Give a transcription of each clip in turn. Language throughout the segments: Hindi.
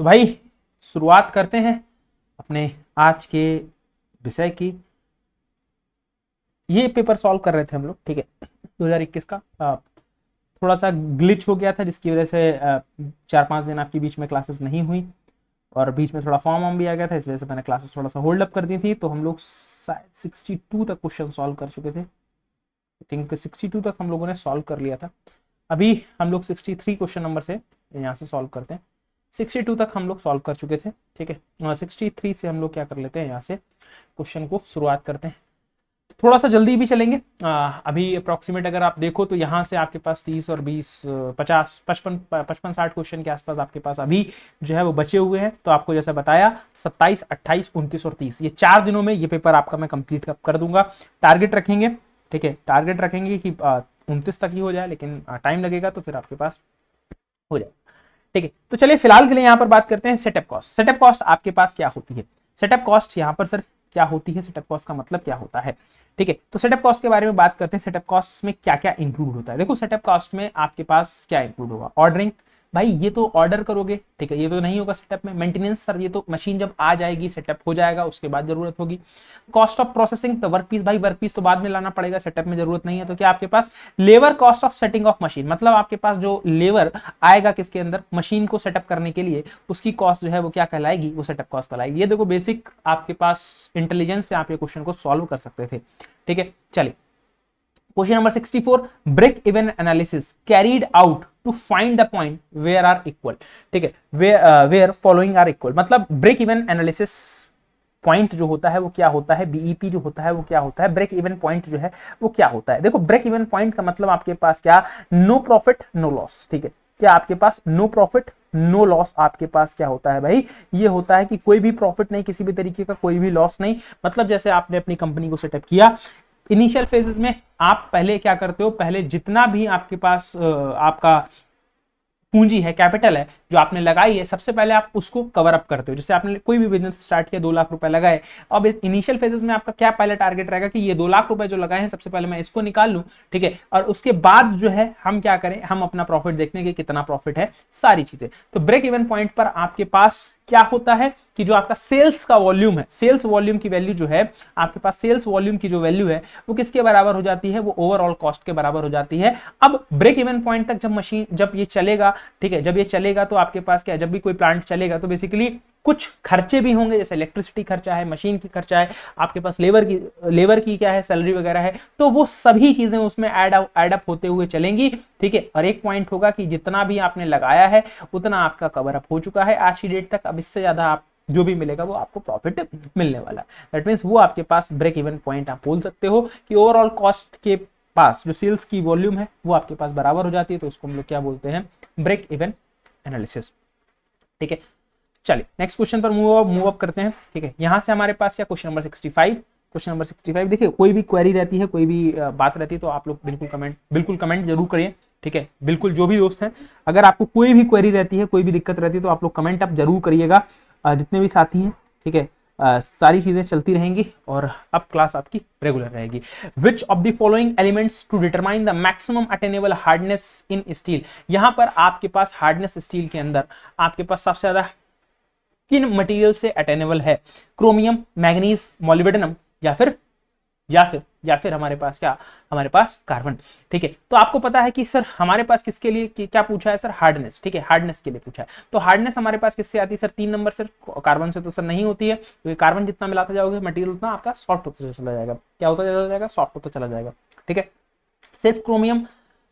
तो भाई शुरुआत करते हैं अपने आज के विषय की। ये पेपर सॉल्व कर रहे थे हम लोग, ठीक है, 2021 का। थोड़ा सा ग्लिच हो गया था जिसकी वजह से 4-5 दिन आपके बीच में क्लासेस नहीं हुई और बीच में थोड़ा फॉर्म भी आ गया था, इस वजह से मैंने क्लासेस थोड़ा सा होल्ड अप कर दी थी। तो हम लोग शायद 62 तक क्वेश्चन सॉल्व कर चुके थे। आई थिंक 62 तक हम लोगों ने सॉल्व कर लिया था। अभी हम लोग 63 क्वेश्चन नंबर से यहाँ से सॉल्व करते हैं। 62 तक हम लोग सॉल्व कर चुके थे, ठीक है। 63 से हम लोग क्या कर लेते हैं, यहाँ से क्वेश्चन को शुरुआत करते हैं। थोड़ा सा जल्दी भी चलेंगे। अभी अप्रॉक्सीमेट अगर आप देखो तो यहाँ से आपके पास 30 और 20 50 55-60 क्वेश्चन के आसपास आपके पास अभी जो है वो बचे हुए हैं। तो आपको जैसा बताया 27, 28, 29 और 30 ये 4 दिनों में ये पेपर आपका मैं कंप्लीट कर दूंगा। टारगेट रखेंगे, ठीक है, टारगेट रखेंगे कि 29 तक ही हो जाए, लेकिन टाइम लगेगा तो फिर आपके पास हो जाए, ठीक है। तो चलिए फिलहाल के लिए यहाँ पर बात करते हैं सेटअप कॉस्ट। सेटअप कॉस्ट आपके पास क्या होती है? सेटअप कॉस्ट यहाँ पर सर क्या होती है, सेटअप कॉस्ट का मतलब क्या होता है, ठीक है। तो सेटअप कॉस्ट के बारे में बात करते हैं। सेटअप कॉस्ट में क्या क्या इंक्लूड होता है? देखो सेटअप कॉस्ट में आपके पास क्या इंक्लूड होगा? ऑर्डरिंग, भाई ये तो ऑर्डर करोगे, ठीक है, ये तो नहीं होगा सेटअप में। मेंटेनेंस, सर ये तो मशीन जब आ जाएगी सेटअप हो जाएगा उसके बाद जरूरत होगी। कॉस्ट ऑफ प्रोसेसिंग, तो वर्क पीस, भाई वर्क पीस तो बाद में लाना पड़ेगा, सेटअप में जरूरत नहीं है। तो क्या आपके पास labour cost of setting of machine, मतलब आपके पास जो लेबर आएगा किसके अंदर, मशीन को सेटअप करने के लिए, उसकी कॉस्ट जो है वो क्या कहलाएगी, वो सेटअप कॉस्ट कहलाएगी। ये देखो बेसिक आपके पास इंटेलिजेंस से आप ये क्वेश्चन को सॉल्व कर सकते थे, ठीक है। चलिए question number 64, break even analysis carried out to find the point where are equal, ठीक है, वेयर फॉलोइंग आर इक्वल। मतलब ब्रेक इवन एनालिसिस पॉइंट जो होता है वो क्या होता है, बीईपी जो होता है वो क्या होता है, ब्रेक इवन पॉइंट जो है वो क्या होता है। देखो ब्रेक इवन पॉइंट का मतलब आपके पास क्या, नो प्रॉफिट नो लॉस, ठीक है। क्या आपके पास नो प्रॉफिट नो लॉस आपके पास क्या होता है भाई, ये होता है कि कोई भी प्रॉफिट नहीं, किसी भी तरीके का कोई भी लॉस नहीं। मतलब जैसे आपने अपनी कंपनी को सेटअप किया, इनिशियल फेजेस में आप पहले क्या करते हो, पहले जितना भी आपके पास आपका पूंजी है, कैपिटल है जो आपने लगाई है, सबसे पहले आप उसको कवर अप करते हो। जैसे आपने कोई भी बिजनेस स्टार्ट किया, 2 लाख रुपए लगाए, अब इनिशियल फेजेस में आपका क्या पहले टारगेट रहेगा कि ये 2 लाख रुपए जो लगाए हैं सबसे पहले मैं इसको निकाल लूं, ठीक है, और उसके बाद जो है हम क्या करें, हम अपना प्रॉफिट देखने के कितना प्रॉफिट है, सारी चीजें। तो ब्रेक इवन पॉइंट पर आपके पास क्या होता है कि जो आपका सेल्स का वॉल्यूम है, सेल्स वॉल्यूम की वैल्यू जो है आपके पास, सेल्स वॉल्यूम की जो वैल्यू है वो किसके बराबर हो जाती है, वो ओवरऑल कॉस्ट के बराबर हो जाती है। अब ब्रेक इवन पॉइंट तक जब मशीन, जब ये चलेगा, ठीक है, जब ये चलेगा तो आपके पास क्या, जब भी कोई प्लांट चलेगा तो बेसिकली कुछ खर्चे भी होंगे, जैसे इलेक्ट्रिसिटी खर्चा है, मशीन की खर्चा है, आपके पास लेबर की क्या है, सैलरी वगैरह है, तो वो सभी चीजें उसमें ऐड अप होते हुए चलेंगी, ठीक है। और एक पॉइंट होगा कि जितना भी आपने लगाया है उतना आपका कवर अप हो चुका है आज की डेट तक। अब इससे ज्यादा आप जो भी मिलेगा वो आपको प्रॉफिट मिलने वाला है। दैट मींस वो आपके पास ब्रेक इवन पॉइंट आप बोल सकते हो कि ओवरऑल कॉस्ट के पास जो सेल्स की वॉल्यूम है वो आपके पास बराबर हो जाती है। तो उसको हम लोग क्या बोलते हैं, ब्रेक इवन एनालिसिस, ठीक है। चलिए नेक्स्ट क्वेश्चन पर मूव अप करते हैं, ठीक है। यहां से हमारे पास क्या, क्वेश्चन नंबर 65। क्वेश्चन नंबर 65 देखिए, कोई भी क्वेरी रहती है, कोई भी बात रहती है तो आप लोग बिल्कुल कमेंट जरूर करिए, ठीक है। बिल्कुल जो भी दोस्त हैं, अगर आपको कोई भी क्वेरी रहती है, कोई भी दिक्कत रहती है तो आप लोग कमेंट आप जरूर करिएगा, जितने भी साथी हैं, ठीक है। सारी चीजें चलती रहेंगी और अब क्लास आपकी रेगुलर रहेगी। Which of the following elements to determine the maximum attainable hardness in steel. यहां पर आपके पास हार्डनेस स्टील के अंदर आपके पास सबसे ज्यादा किन मटेरियल से अटेनेबल है, क्रोमियम, मैग्नीज, मॉलिब्डेनम या फिर हमारे पास क्या, हमारे पास कार्बन, ठीक है। तो आपको पता है कि सर हमारे पास किसके लिए क्या पूछा है सर, हार्डनेस, ठीक है, हार्डनेस के लिए पूछा है। तो हार्डनेस हमारे पास किससे आती है सर, 3 नंबर से, कार्बन से तो सर नहीं होती है, क्योंकि कार्बन जितना मिलाते जाओगे मटेरियल उतना आपका सॉफ्ट होता चला जाएगा। क्या होता चला जाएगा, सॉफ्ट होता चला जाएगा, ठीक है। सिर्फ क्रोमियम,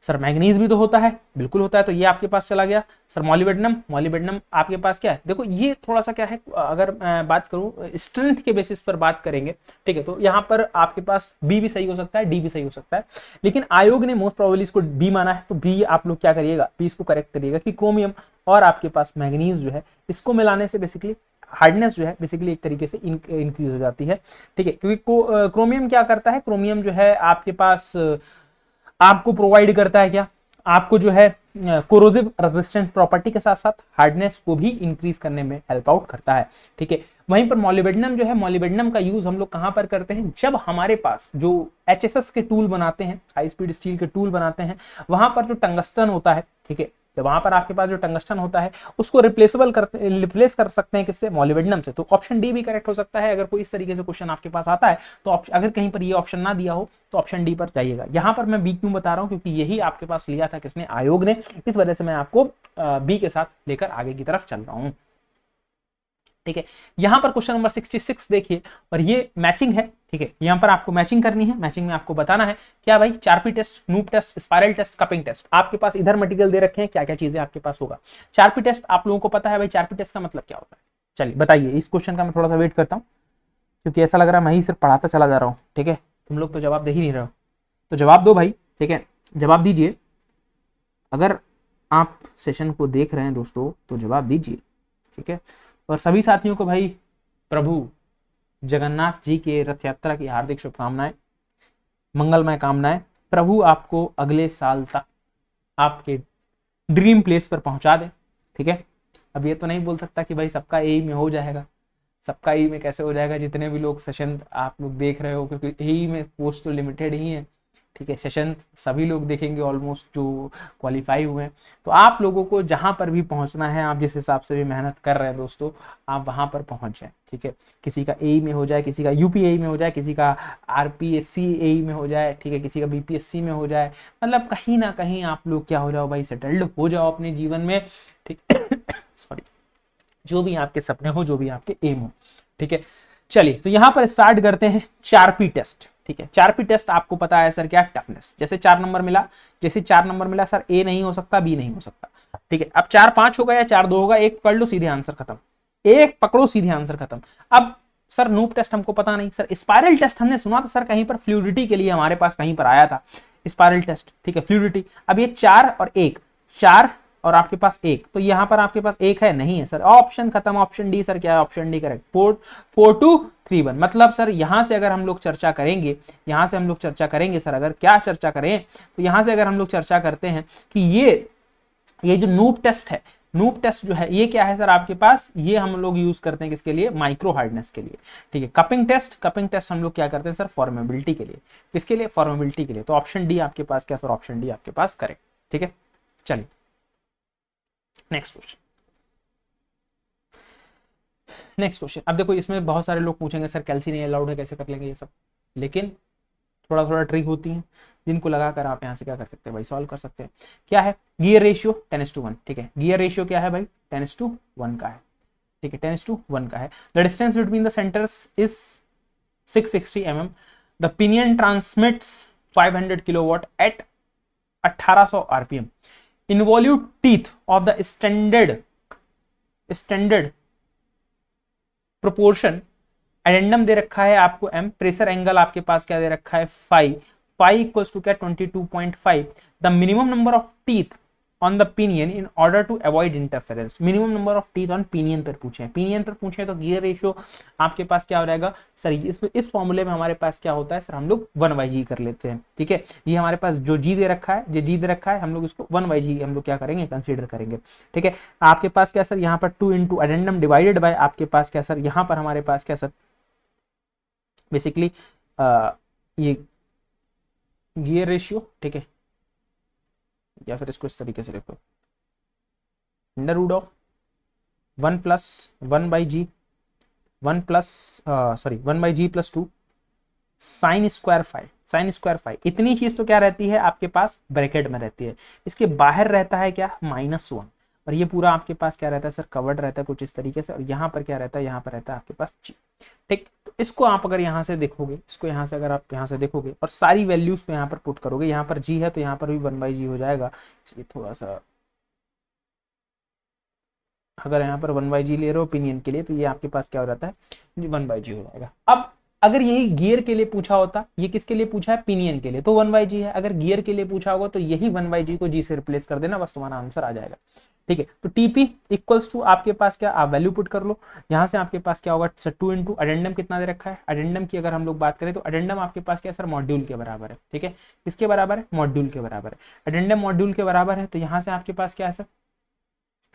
सर मैग्नीज भी तो होता है, बिल्कुल होता है, तो ये आपके पास चला गया। सर मॉलिब्डेनम आपके पास क्या है, देखो ये थोड़ा सा क्या है, अगर बात करूं स्ट्रेंथ के बेसिस पर बात करेंगे, ठीक है, तो यहाँ पर आपके पास बी भी सही हो सकता है, डी भी सही हो सकता है, लेकिन आयोग ने मोस्ट प्रोबेबली इसको बी माना है, तो बी आप लोग क्या करिएगा, बी इसको करेक्ट करिएगा कि क्रोमियम और आपके पास मैग्नीज जो है इसको मिलाने से बेसिकली हार्डनेस जो है बेसिकली एक तरीके से इंक्रीज हो जाती है, ठीक है। क्योंकि क्रोमियम क्या करता है, क्रोमियम जो है आपके पास आपको प्रोवाइड करता है क्या, आपको जो है कोरोसिव रेजिस्टेंट प्रॉपर्टी के साथ साथ हार्डनेस को भी इंक्रीज करने में हेल्प आउट करता है, ठीक है। वहीं पर मॉलिब्डेनम जो है, मॉलिब्डेनम का यूज हम लोग कहां पर करते हैं, जब हमारे पास जो एचएसएस के टूल बनाते हैं, हाई स्पीड स्टील के टूल बनाते हैं, वहां पर जो टंगस्टन होता है, ठीक है, तो वहां पर आपके पास जो टंगस्टन होता है उसको रिप्लेस कर सकते हैं किससे, मोलिब्डेनम से। तो ऑप्शन डी भी करेक्ट हो सकता है अगर कोई इस तरीके से क्वेश्चन आपके पास आता है। तो अगर कहीं पर ये ऑप्शन ना दिया हो तो ऑप्शन डी पर जाइएगा। यहां पर मैं बी क्यों बता रहा हूं, क्योंकि यही आपके पास लिया था किसने, आयोग ने, इस वजह से मैं आपको बी के साथ लेकर आगे की तरफ चल रहा हूं। ठीक है, यहां पर क्वेश्चन नंबर 66 देखिए, और ये मैचिंग है। ठीक है, यहां पर आपको मैचिंग करनी है। मैचिंग में आपको बताना है क्या भाई, Charpy test, Knoop test, spiral test, cupping test. आपके पास इधर मटेरियल दे रखे हैं, क्या क्या चीजें आपके पास होगा। चारपी टेस्ट आप लोगों को पता है भाई, चारपी टेस्ट का मतलब क्या होता है। चलिए बताइए, इस क्वेश्चन का मैं थोड़ा सा वेट करता हूं, क्योंकि ऐसा लग रहा है मैं ही सिर्फ पढ़ाता चला जा रहा हूं। ठीक है, तुम लोग तो जवाब दे ही नहीं रहे हो, तो जवाब दो भाई। ठीक है, जवाब दीजिए। अगर आप सेशन को देख रहे हैं दोस्तों तो जवाब दीजिए। ठीक है, और सभी साथियों को भाई प्रभु जगन्नाथ जी के रथ यात्रा की हार्दिक शुभकामनाएं, मंगलमय कामनाएं। प्रभु आपको अगले साल तक आपके ड्रीम प्लेस पर पहुंचा दे। ठीक है, अब ये तो नहीं बोल सकता कि भाई सबका एई में हो जाएगा, सबका एई में कैसे हो जाएगा, जितने भी लोग सेशन आप लोग देख रहे हो, क्योंकि एई में पोस्ट तो लिमिटेड ही है। ठीक है, सेशन सभी लोग देखेंगे ऑलमोस्ट जो क्वालिफाई हुए हैं। तो आप लोगों को जहां पर भी पहुंचना है, आप जिस हिसाब से भी मेहनत कर रहे हैं दोस्तों, आप वहां पर पहुंच जाए। ठीक है, किसी का एई में हो जाए, किसी का यूपी एई में हो जाए, किसी का आरपीएससी एई में हो जाए, ठीक है, किसी का बीपीएससी में हो जाए, मतलब कहीं ना कहीं आप लोग क्या हो जाओ भाई, सेटल्ड हो जाओ अपने जीवन में। ठीक सॉरी, जो भी आपके सपने हो, जो भी आपके एम हो। ठीक है, चलिए तो यहां पर स्टार्ट करते हैं चारपी टेस्ट। ठीक है, चारपी टेस्ट आपको पता है सर क्या, टफनेस। जैसे 4 नंबर मिला, जैसे 4 नंबर मिला सर, ए नहीं हो सकता, बी नहीं हो सकता। ठीक है, अब 4-5 होगा या 4-2 होगा, एक पकड़ लो सीधे आंसर खत्म, एक पकड़ो सीधे आंसर खत्म। अब सर नूप टेस्ट हमको पता नहीं, सर स्पाइरल टेस्ट हमने सुना था सर कहीं पर, फ्लूइडिटी के लिए हमारे पास कहीं पर आया था स्पाइरल टेस्ट। ठीक है, फ्लूइडिटी। अब ये 4 और 1, 4 और आपके पास 1, तो यहां पर आपके पास 1 है, नहीं है सर, ऑप्शन खत्म। ऑप्शन डी सर क्या है, ऑप्शन डी करेक्ट, 4-2-3-1। मतलब सर यहां से अगर हम लोग चर्चा करेंगे, यहां से हम लोग चर्चा करेंगे सर, अगर क्या चर्चा करें, तो यहां से अगर हम लोग चर्चा करते हैं कि ये जो नूप टेस्ट है, नूप टेस्ट जो है ये क्या है सर आपके पास, ये हम लोग यूज करते हैं किसके लिए, माइक्रो हार्डनेस के लिए। ठीक है, कपिंग टेस्ट हम लोग क्या करते हैं सर, फॉर्मेबिलिटी के लिए। किसके लिए, फॉर्मेबिलिटी के लिए। तो ऑप्शन डी आपके पास क्या सर, ऑप्शन डी आपके पास करेक्ट। ठीक है, चलिए नेक्स्ट क्वेश्चन। नेक्स्ट क्वेश्चन, अब देखो इसमें बहुत सारे लोग पूछेंगे सर कैल्सी नहीं अलाउड है, कैसे कर लेंगे ये सब, लेकिन थोड़ा थोड़ा ट्रिक होती है जिनको लगाकर आप यहाँ से क्या कर सकते हैं भाई, सॉल्व कर सकते हैं। क्या है, गियर रेशियो 10:1। ठीक है, गियर रेशियो क्या है भाई, 10:1 का है। ठीक है, 10:1 का है। The distance between the centres is 660 mm। The pinion transmits 500 kilowatt at 1800 RPM। Involute teeth of the standard proportion, addendum दे रखा है आपको m, प्रेशर एंगल आपके पास क्या दे रखा है, फाई इक्वल्स टू क्या 22.5। The minimum number of teeth on the pinion in order to avoid interference. Minimum number of teeth on pinion पर पूछे, पिनियन पर पूछे तो गियर रेशियो आपके पास क्या हो जाएगा सर, इस फॉर्मूले में हमारे पास क्या होता है सर, हम लोग 1/g कर लेते हैं। ठीक है, ये हमारे पास जो जी दे रखा है, जो जी दे रखा है, हम लोग इसको 1/g हम लोग क्या करेंगे, कंसीडर करेंगे। ठीक है, आपके पास क्या सर, यहाँ पर 2 × एडेंडम डिवाइडेड बाय आपके पास क्या सर, यहाँ पर हमारे पास क्या सर, बेसिकली ये गियर रेशियो। ठीक है, या फिर इसको इस तरीके से लिखो, √1 + 1/g 1/g + 2 sin²φ। इतनी चीज तो क्या रहती है आपके पास, ब्रैकेट में रहती है। इसके बाहर रहता है क्या, -1, और ये पूरा आपके पास क्या रहता है सर, कवर्ड रहता है कुछ इस तरीके से, और यहाँ पर क्या रहता है, यहाँ पर रहता है आपके पास g। ठीक, तो इसको आप अगर यहाँ से देखोगे, इसको यहाँ से अगर आप यहाँ से देखोगे और सारी वैल्यूज को यहाँ पर पुट करोगे, यहाँ पर g है तो यहाँ पर भी 1/g हो जाएगा। ये थोड़ा सा, अगर यहाँ पर 1/g ले रहे हो ओपिनियन के लिए, तो ये आपके पास क्या हो जाता है, 1/g हो जाएगा। अब अगर यही गियर के लिए पूछा होता, ये किसके लिए पूछा है, पिनियन के लिए, तो 1/g है। अगर गियर के लिए पूछा होगा तो यही 1/g को g से रिप्लेस कर देना, बस तुम्हारा आंसर आ जाएगा। ठीक है, तो TP इक्वल्स टू आपके पास क्या, आप वैल्यू पुट कर लो, यहाँ से आपके पास क्या होगा सर, 2 × एडेंडम कितना दे रखा है, एडेंडम की अगर हम लोग बात करें तो एडेंडम आपके पास क्या सर, मॉड्यूल के बराबर है। ठीक है, किसके बराबर है, मॉड्यूल के बराबर है, एडेंडम मॉड्यूल के बराबर है। तो यहाँ से आपके पास क्या है सर,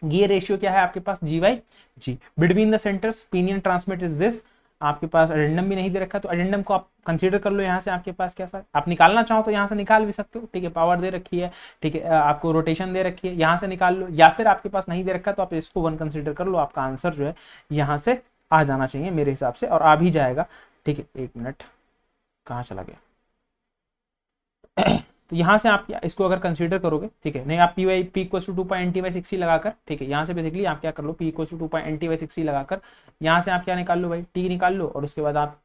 गियर रेशियो क्या है आपके पास, g/g। Between the centres pinion transmit is this, आपके पास एडेंडम भी नहीं दे रखा, तो एडेंडम को आप कंसीडर कर लो यहाँ से। आपके पास क्या सर, आप निकालना चाहो तो यहाँ से निकाल भी सकते हो, ठीक है, पावर दे रखी है, ठीक है, आपको रोटेशन दे रखी है, यहाँ से निकाल लो, या फिर आपके पास नहीं दे रखा तो आप इसको 1 कंसीडर कर लो। आपका आंसर जो है यहाँ से आ जाना चाहिए मेरे हिसाब से, और आ भी जाएगा, ठीक है। 1 मिनट, कहाँ चला गया? तो यहाँ से आप इसको अगर कंसीडर करोगे, ठीक है, नहीं आप पी इक्वल टू 2.nt/60 लगाकर, ठीक है, यहाँ से बेसिकली आप क्या कर लो, पी इक्वल टू 2.nt/60 लगाकर यहाँ से आप क्या निकाल लो भाई, टी निकाल लो, और उसके बाद आप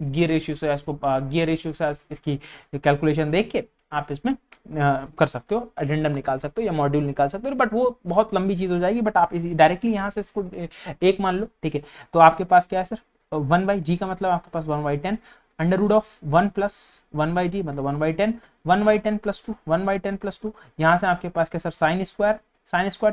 गियर रेशियो से इसको गियर रेशियो से इसकी कैलकुलेशन देख के आप इसमें कर सकते हो, एडेंडम निकाल सकते हो या मॉड्यूल निकाल सकते हो, बट वो बहुत लंबी चीज हो जाएगी। बट आप इसी डायरेक्टली यहाँ से इसको एक मान लो, ठीक है। तो आपके पास क्या है सर, 1/g का मतलब आपके पास 1/10 under root of 1 plus 1/g मतलब 1/10, 1/10 प्लस 2, 1/10 प्लस 2, यहाँ से आपके पास क्या sir, sine square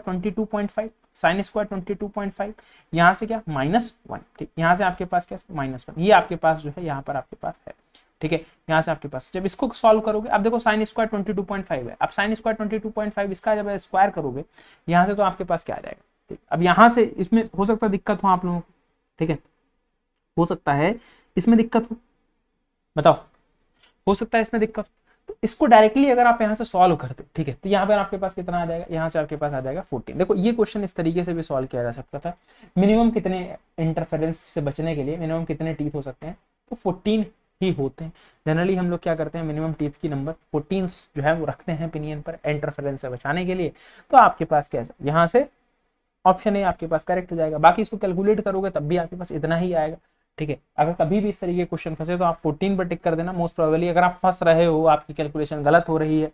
22.5, sine square 22.5, यहाँ से क्या -1, ठीक, यहाँ से आपके पास क्या -1, ये आपके पास जो है यहाँ पर आपके पास है, ठीक है। यहाँ से आपके पास जब इसको सॉल्व करोगे, अब देखो साइन स्क्वायर 22.5 है, अब साइन स्क्वायर 22.5 इसका जब स्क्वायर करोगे यहाँ से तो आपके पास क्या आ जाएगा, ठीक। अब यहाँ से इसमें हो सकता है दिक्कत हो आप लोगों को, ठीक है, हो सकता है इसमें दिक्कत हो, बताओ, हो सकता है इसमें दिक्कत। तो इसको डायरेक्टली अगर आप यहाँ से सॉल्व करते हो, ठीक है, तो यहाँ पर आपके पास कितना आ जाएगा, यहाँ से आपके पास आ जाएगा 14। देखो ये क्वेश्चन इस तरीके से भी सॉल्व किया जा सकता था, मिनिमम कितने इंटरफेरेंस से बचने के लिए मिनिमम कितने टीथ हो सकते हैं, तो 14 ही होते हैं। जनरली हम लोग क्या करते हैं, मिनिमम टीथ की नंबर 14 जो है वो रखते हैं पिनियन पर इंटरफेरेंस से बचाने के लिए। तो आपके पास क्या है, यहाँ से ऑप्शन ए आपके पास करेक्ट हो जाएगा। बाकी इसको कैलकुलेट करोगे तब भी आपके पास इतना ही आएगा, ठीक है। अगर कभी भी इस तरीके के क्वेश्चन फंसे तो आप 14 पर टिक कर देना। मोस्ट प्रोबेबली अगर आप फंस रहे हो, आपकी कैलकुलेशन गलत हो रही है,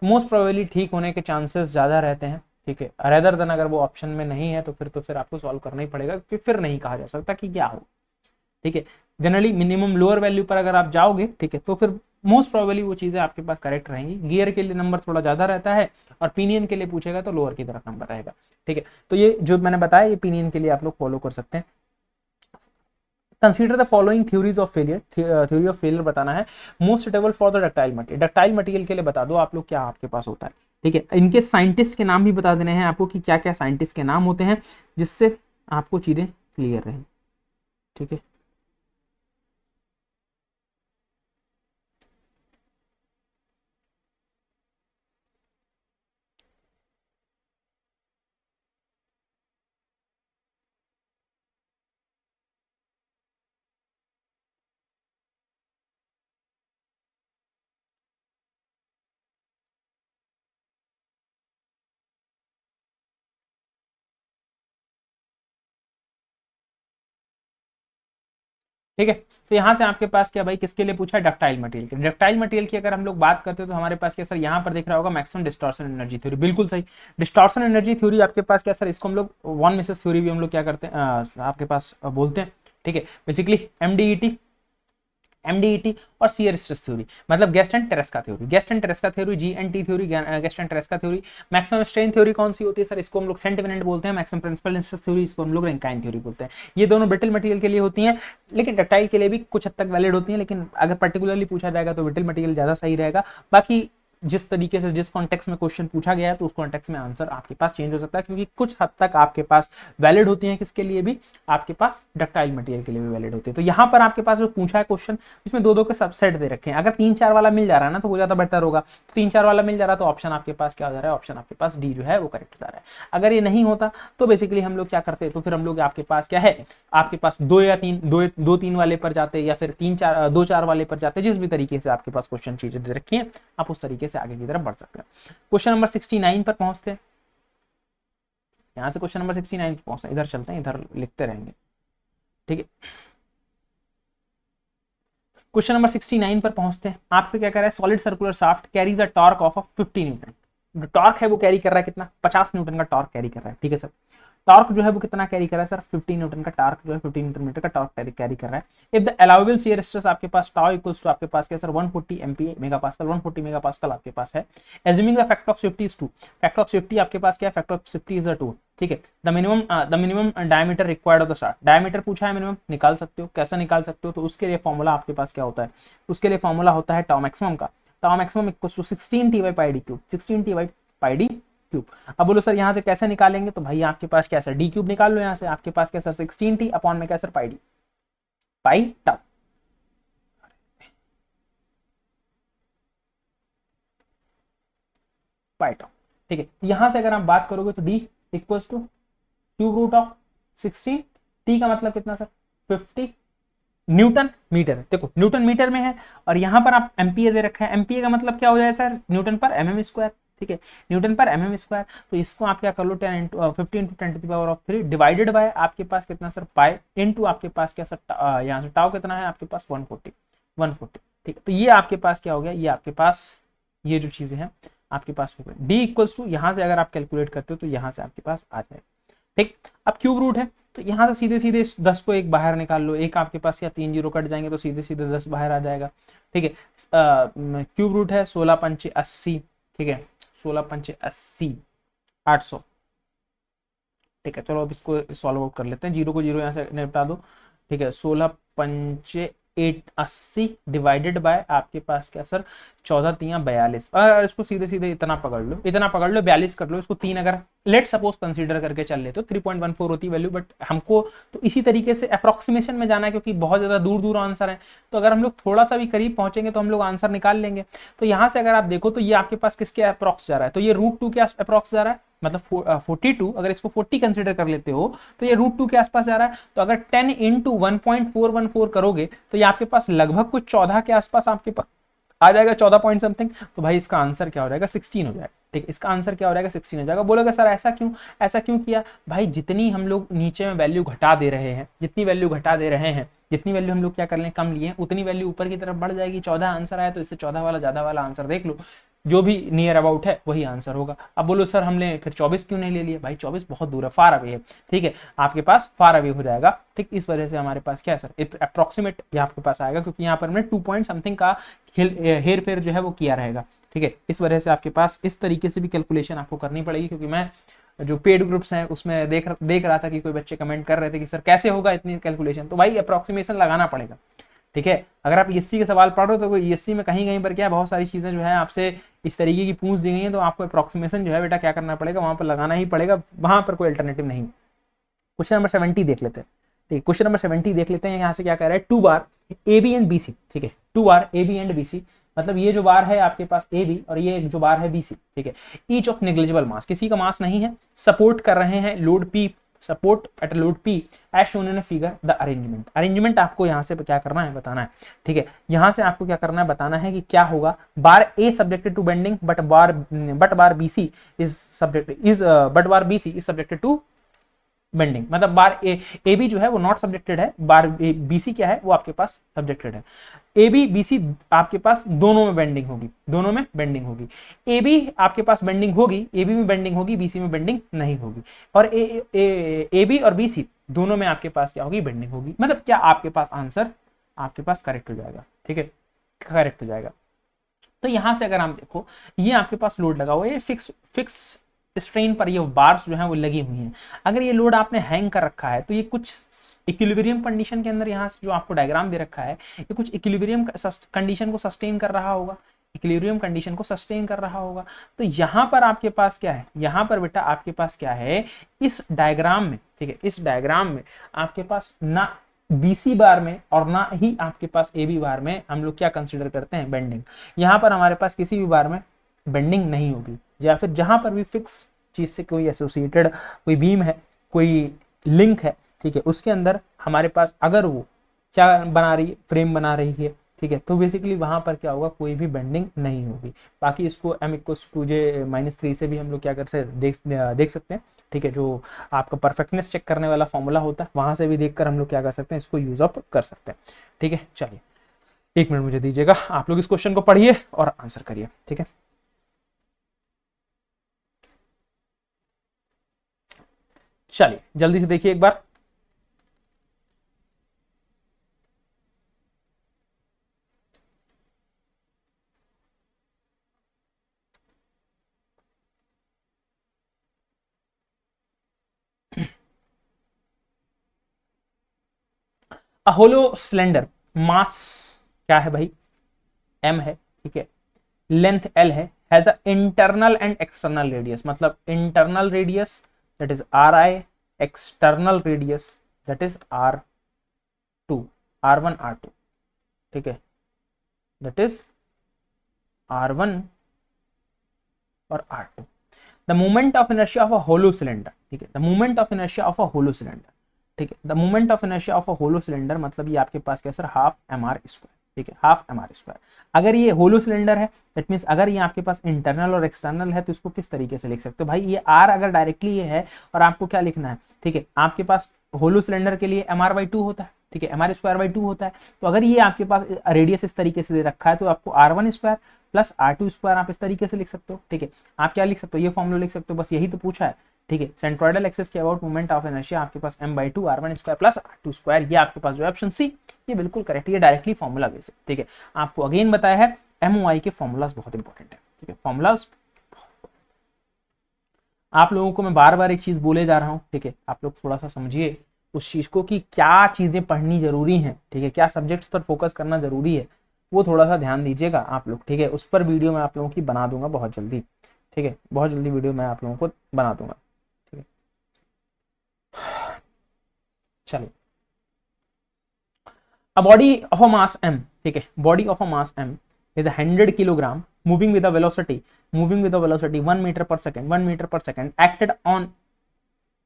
मोस्ट प्रोबेबली ठीक होने के चांसेस ज्यादा रहते हैं, ठीक है। रेदर देन अगर वो ऑप्शन में नहीं है तो फिर आपको सॉल्व करना ही पड़ेगा, क्योंकि फिर नहीं कहा जा सकता कि क्या हो, ठीक है। जनरली मिनिमम लोअर वैल्यू पर अगर आप जाओगे, ठीक है, तो फिर मोस्ट प्रोबेबली वो चीजें आपके पास करेक्ट रहेंगी। गियर के लिए नंबर थोड़ा ज्यादा रहता है, और पिनियन के लिए पूछेगा तो लोअर की तरफ नंबर रहेगा, ठीक है। तो ये जो मैंने बताया ये पिनियन के लिए आप लोग फॉलो कर सकते हैं। Consider the following theories of failure, theory of failure बताना है। Most suitable for the ductile material, ductile material के लिए बता दो आप लोग क्या आपके पास होता है, ठीक है। इनके साइंटिस्ट के नाम भी बता देने हैं आपको कि क्या क्या साइंटिस्ट के नाम होते हैं, जिससे आपको चीजें क्लियर रहे, ठीक है। ठीक है, तो यहाँ से आपके पास क्या भाई, किसके लिए पूछा है, डक्टाइल मटेरियल के। डक्टाइल मटेरियल की अगर हम लोग बात करते हैं तो हमारे पास क्या सर, यहाँ पर दिख रहा होगा मैक्सिमम डिस्टॉर्शन एनर्जी थ्योरी, बिल्कुल सही। डिस्टॉर्शन एनर्जी थ्योरी आपके पास क्या सर, इसको हम लोग वॉन मिसेस थ्योरी भी हम लोग क्या करते हैं, आपके पास बोलते हैं, ठीक है। बेसिकली एमडीईटी और शियर स्ट्रेस थ्योरी, मतलब Guest and Tresca theory, Guest and Tresca theory, GNT theory, Guest and Tresca theory. Maximum strain theory कौन सी होती है सर, इसको हम लोग सेंट विनेंट बोलते हैं। मैक्सिमम प्रिंसिपल स्ट्रेस थ्योरी, इसको हम लोग रैंकाइन थ्योरी बोलते हैं। ये दोनों ब्रिटल मटेरियल के लिए होती हैं, लेकिन डक्टाइल के लिए भी कुछ हद तक वैलिड होती हैं, लेकिन अगर पर्टिकुलरली पूछा जाएगा तो ब्रिटल मटेरियल ज्यादा सही रहेगा। बाकी जिस तरीके से जिस कॉन्टेक्स्ट में क्वेश्चन पूछा गया है तो उस कॉन्टेक्स्ट में आंसर आपके पास चेंज हो सकता है, क्योंकि कुछ हद तक आपके पास वैलिड होती हैं, किसके लिए भी, आपके पास डक्टाइल मटेरियल के लिए भी वैलिड होती है। तो यहाँ पर आपके पास जो पूछा है क्वेश्चन, इसमें दो के सबसेट दे रखे हैं। अगर 3-4 वाला मिल जा रहा है ना तो वो ज्यादा बेहतर होगा। 3-4 वाला मिल जा रहा है तो ऑप्शन आपके पास क्या हो जा रहा है, ऑप्शन आपके पास डी जो है वो करेक्ट हो जा रहा है। अगर ये नहीं होता तो बेसिकली हम लोग क्या करते, तो फिर हम लोग आपके पास क्या है, आपके पास 2-3 वाले पर जाते, या फिर 2-4 वाले पर जाते, जिस भी तरीके से आपके पास क्वेश्चन चीजें दे रखी हैं आप उस तरीके से आगे की तरफ बढ़ सकते हैं। क्वेश्चन नंबर 69 पर पहुंचते हैं। यहां से क्वेश्चन नंबर 69 पर पहुंचते हैं, इधर चलते हैं, इधर लिखते रहेंगे, ठीक है। क्वेश्चन नंबर 69 पर पहुंचते हैं। आपसे क्या कर रहा है, solid circular shaft carries a torque of 50 Newton. जो टॉर्क है वो कैरी कर रहा है कितना, 50 न्यूटन का टॉर्क कैरी कर रहा है, ठीक है सर। टॉर्क जो है वो कितना कैरी कर रहा है सर, 15 न्यूटन का टॉर्क जो है 15 न्यूटन मीटर का टॉर्क कैरी कर रहा है। If the allowable shear stress आपके पास टाउ इक्वल्स टू आपके पास क्या सर, 140 एमपीए मेगापास्कल, 140 मेगापास्कल आपके पास है। Assuming the factor of safety is 2, factor of safety आपके पास क्या है, फैक्टर ऑफ सेफ्टी इज 2, ठीक है। The minimum diameter required of the shaft, diameter पूछा है मिनिमम, निकाल सकते हो, कैसा निकाल सकते हो, तो उसके लिए फॉर्मूला आपके पास क्या होता है, उसके लिए फॉर्मूला होता है टाउ मैक्सिमम का। Tau maximum equals to 16 T by pi D cube, 16 T by pi D cube. अब बोलो सर यहाँ से कैसे निकालेंगे, तो भाई आपके पास क्या सर, डी क्यूब निकाल लो यहाँ से, आपके पास क्या सर 16 टी अपॉन में क्या sir pi D, pi tau, pi tau. ठीक है, यहां से अगर आप बात करोगे तो D equals to cube root of 16, T का मतलब कितना सर 50 न्यूटन मीटर। देखो न्यूटन मीटर में है और यहां पर आप एम्पियर दे रखा है, एम्पियर का मतलब क्या हो जाए सर न्यूटन पर एमएम स्क्वायर। ठीक है, न्यूटन पर एमएम स्क्वायर, तो इसको आप क्या कर लो 10 into 50 into 10 to the power of 3 divided by आपके पास कितना सर पाई इंटू आपके पास क्या सर यहाँ से टाउ कितना है आपके पास 140 140। ठीक है, तो ये आपके पास क्या हो गया, ये आपके पास ये जो चीजें हैं आपके पास हो गई। डी इक्वल्स टू यहाँ से अगर आप कैलकुलेट करते हो तो यहाँ से आपके पास आ जाएगा। ठीक, अब क्यूब रूट है तो यहाँ से सीधे सीधे 10 को एक बाहर निकाल लो, एक आपके पास या 3 जीरो कट जाएंगे तो सीधे सीधे 10 बाहर आ जाएगा। ठीक है, क्यूब रूट है 16 पंचे 80। ठीक है, 16 पंचे 80 800। ठीक है, चलो अब इसको सॉल्व आउट कर लेते हैं, जीरो को जीरो यहाँ से निपटा दो। ठीक है, 16 पंचे 880 डिवाइडेड बाय आपके पास क्या सर 14 तियां 42। अगर इसको सीधे सीधे इतना पकड़ लो 42 कर लो, इसको 3 अगर लेट सपोज कंसीडर करके चल ले तो 3.14 होती वैल्यू, बट हमको तो इसी तरीके से अप्रोक्सीमेशन में जाना है क्योंकि बहुत ज्यादा दूर दूर आंसर है, तो अगर हम लोग थोड़ा सा भी करीब पहुंचेंगे तो हम लोग आंसर निकाल लेंगे। तो यहाँ से अगर आप देखो तो ये आपके पास किसके अप्रोक्स जा रहा है, तो ये √2 के अप्रोक्स जा रहा है, मतलब 42, अगर इसको 40 कंसीडर कर लेते हो तो ये √2 के आसपास जा रहा है। तो अगर 10 इंटू 1.414 करोगे तो ये आपके पास लगभग कुछ 14 के आसपास आपके पास आ जाएगा, 14 पॉइंट समथिंग। तो भाई इसका आंसर क्या हो जाएगा 16 हो जाएगा। ठीक, इसका आंसर क्या हो जाएगा 16 हो जाएगा। बोलोगे सर ऐसा क्यों किया, भाई जितनी हम लोग नीचे में वैल्यू घटा दे रहे हैं, जितनी वैल्यू घटा दे रहे हैं, जितनी वैल्यू हम लोग क्या कर लें कम लिए उतनी वैल्यू ऊपर की तरफ बढ़ जाएगी। 14 आंसर आया तो इससे 14 वाला ज्यादा वाला आंसर देख लो, जो भी नियर अबाउट है वही आंसर होगा। अब बोलो सर हमने फिर 24 क्यों नहीं ले लिया, भाई 24 बहुत दूर है, फार अवे है। ठीक है, आपके पास फार अवे हो जाएगा। ठीक, इस वजह से हमारे पास क्या है सर अप्रोक्सीमेट ये आपके पास आएगा क्योंकि यहाँ पर हमने 2 पॉइंट समथिंग का हेर फेर जो है वो किया रहेगा। ठीक है, इस वजह से आपके पास इस तरीके से भी कैलकुलेशन आपको करनी पड़ेगी, क्योंकि मैं जो पेड ग्रुप्स हैं उसमें देख रहा था कि कोई बच्चे कमेंट कर रहे थे कि सर कैसे होगा इतनी कैलकुलेशन, तो भाई अप्रोक्सीमेशन लगाना पड़ेगा। ठीक है, अगर आप ईएससी के सवाल पढ़ रहे हो तो ईएससी में कहीं कहीं पर क्या है बहुत सारी चीजें जो है आपसे इस तरीके की पूछ दी गई हैं, तो आपको अप्रोक्सीमेशन जो है बेटा क्या करना पड़ेगा, वहां पर लगाना ही पड़ेगा, वहां पर कोई अल्टरनेटिव नहीं। क्वेश्चन नंबर 70 देख लेते हैं। ठीक है, क्वेश्चन नंबर 70 देख लेते हैं। यहाँ से क्या कह रहा है 2 बार A B and B C. ठीक है, 2 बार A B and B C, मतलब ये जो बार है आपके पास ए बी और ये जो बार है बी सी। ठीक है, ईच ऑफ नेग्लिजिबल मास, किसी का मास नहीं है, सपोर्ट कर रहे हैं load P, support at load P as shown in figure. The arrangement आपको यहाँ से क्या करना है बताना है। ठीक है, यहाँ से आपको क्या करना है बताना है कि क्या होगा। Bar A subjected to bending but bar BC is subjected to bending, मतलब बार ए बी जो है वो नॉट सब्जेक्टेड है, बार BC क्या है वो आपके पास सब्जेक्टेड है। ए बी बी सी आपके पास दोनों में बेंडिंग होगी, ए बी आपके पास बेंडिंग होगी, ए बी में बेंडिंग होगी, BC में बेंडिंग नहीं होगी, और ए बी और BC दोनों में आपके पास क्या होगी बेंडिंग होगी। मतलब क्या आपके पास आंसर आपके पास करेक्ट हो जाएगा। ठीक है, करेक्ट हो जाएगा। तो यहां से अगर हम देखो ये आपके पास लोड लगा हुआ है, ये फिक्स स्ट्रेन पर ये बार्स जो है वो लगी हुई हैं। अगर ये लोड आपने हैंग कर रखा है तो ये कुछ इक्विलिब्रियम कंडीशन के अंदर, यहाँ से जो आपको डायग्राम दे रखा है ये कुछ इक्विलिब्रियम कंडीशन को सस्टेन कर रहा होगा, इक्विलिब्रियम कंडीशन को सस्टेन कर रहा होगा। तो यहाँ पर आपके पास क्या है, यहाँ पर बेटा आपके पास क्या है इस डायग्राम में। ठीक है, इस डायग्राम में आपके पास ना BC बार में और ना ही आपके पास AB बार में हम लोग क्या कंसिडर करते हैं बेंडिंग। यहाँ पर हमारे पास किसी भी बार में बेंडिंग नहीं होगी, या फिर जहां पर भी फिक्स चीज से कोई एसोसिएटेड कोई बीम है, कोई लिंक है, ठीक है, उसके अंदर हमारे पास अगर वो क्या बना रही है फ्रेम बना रही है, ठीक है, तो बेसिकली वहां पर क्या होगा कोई भी बेंडिंग नहीं होगी। बाकी इसको m=2j-3 से भी हम लोग क्या कर सकते देख सकते हैं। ठीक है, जो आपका परफेक्टनेस चेक करने वाला फॉर्मूला होता है वहां से भी देखकर हम लोग क्या कर सकते हैं इसको यूज अप कर सकते हैं। ठीक है, चलिए 1 मिनट मुझे दीजिएगा, आप लोग इस क्वेश्चन को पढ़िए और आंसर करिए। ठीक है, चलिए जल्दी से देखिए एक बार। होलो सिलेंडर मास क्या है भाई m है। ठीक है, लेंथ l है, has a internal and external radius, मतलब internal radius that is ri, external radius that is r2। R1 R2, ठीक है, दैट इज R1 और R2। The moment of inertia of a hollow cylinder, ठीक है, the moment of inertia of a hollow cylinder, ठीक है, the moment of inertia of a hollow cylinder मतलब ये आपके पास क्या सर, हाफ mr स्क्वायर, ठीक है, हाफ mr स्क्वायर। अगर ये होलो सिलेंडर है दैट मींस अगर ये आपके पास इंटरनल और एक्सटर्नल है तो इसको किस तरीके से लिख सकते हो भाई, ये r अगर डायरेक्टली ये है और आपको क्या लिखना है, ठीक है, आपके पास होलो सिलेंडर के लिए mr/2 होता है, ठीक है, mr²/2 होता है। तो अगर ये आपके पास रेडियस इस तरीके से दे रखा है तो आपको R1 square plus R2 square आप इस तरीके से लिख सकते हो, ठीक है। आप क्या लिख सकते हो, ये फॉर्मूला लिख सकते हो, बस यही तो पूछा है, ठीक है। सेंट्रोइडल एक्सिस के अबाउट मोमेंट ऑफ इनर्शिया आपके पास m/2 R1 square plus R2 square, ये आपके पास जो है ऑप्शन सी, ये बिल्कुल करेक्ट, ये डायरेक्टली फॉर्मूला बेस है, ठीक है। आपको अगेन बताया है MOI के फॉर्मूलाज बहुत इंपॉर्टेंट है, ठीक है, फॉर्मूलाज आप लोगों को मैं बार बार एक चीज बोले जा रहा हूँ, ठीक है, आप लोग थोड़ा सा समझिए उस चीज को कि क्या चीजें पढ़नी जरूरी हैं, ठीक है, क्या सब्जेक्ट्स पर फोकस करना जरूरी है, वो थोड़ा सा ध्यान दीजिएगा आप लोग, ठीक है। उस पर वीडियो मैं आप लोगों की बना दूंगा बहुत जल्दी, ठीक है, बहुत जल्दी वीडियो मैं आप लोगों को बना दूंगा, ठीक है। चलिए, a body of a mass m, ठीक है, body of a mass m is a 100 kilogram moving with a velocity 1 meter per second, 1 meter per second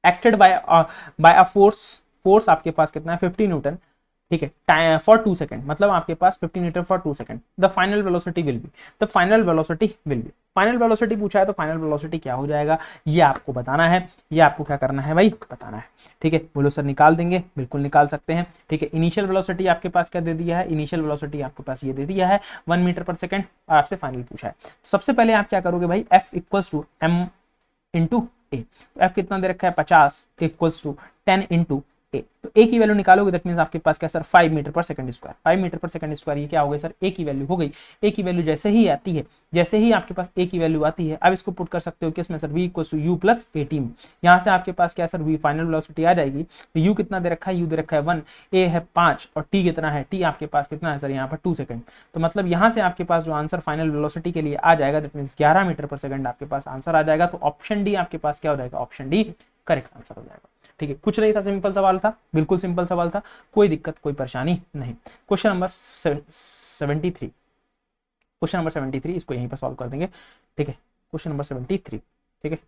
acted by a force आपके पास कितना है 50 न्यूटन, ठीक है, फॉर 2 सेकंड, मतलब आपके पास 50 metre for 2 second. The final velocity will be, the final velocity will be, final velocity पूछा है तो फाइनल वेलोसिटी क्या हो जाएगा ये आपको बताना है, ये आपको क्या करना है भाई, बताना है, ठीक है। बोलो सर निकाल देंगे, बिल्कुल निकाल सकते हैं, ठीक है। इनिशियल वेलोसिटी आपके पास क्या दे दिया है, इनिशियल वेलोसिटी आपके पास ये दे दिया है 1 मीटर पर सेकंड, और आपसे फाइनल पूछा है। तो सबसे पहले आप क्या करोगे भाई, F equals to m into a, तो F कितना दे रखा है 50 इक्वल्स टू 10 इंटू ए, तो ए की वैल्यू निकालोगे दैट मींस आपके पास क्या सर 5 मीटर पर सेकंड स्क्वायर, 5 मीटर पर सेकंड स्क्वायर, ये क्या हो गया सर, ए की वैल्यू हो गई। ए की वैल्यू जैसे ही आती है, जैसे ही आपके पास ए की वैल्यू आती है, अब इसको पुट कर सकते हो किसमें sir, v equals to u plus 18, यहाँ से आपके पास क्या सर, v फाइनल वेलोसिटी आ जाएगी। तो u कितना दे रखा है, u दे रखा है 1, a है 5 और t कितना है, t आपके पास कितना है सर यहाँ पर 2 सेकंड। तो मतलब यहाँ से आपके पास जो आंसर फाइनल वेलोसिटी के लिए आ जाएगा दैट मींस 11 मीटर पर सेकंड आपके पास आंसर आ जाएगा। तो ऑप्शन डी आपके पास क्या हो जाएगा, ऑप्शन डी करेक्ट आंसर हो जाएगा, ठीक है। कुछ नहीं था, सिंपल सवाल था, बिल्कुल सिंपल सवाल था, कोई दिक्कत कोई परेशानी नहीं। क्वेश्चन नंबर 73, क्वेश्चन नंबर 73 इसको यहीं पर सॉल्व कर देंगे, ठीक है। क्वेश्चन नंबर 73, ठीक है।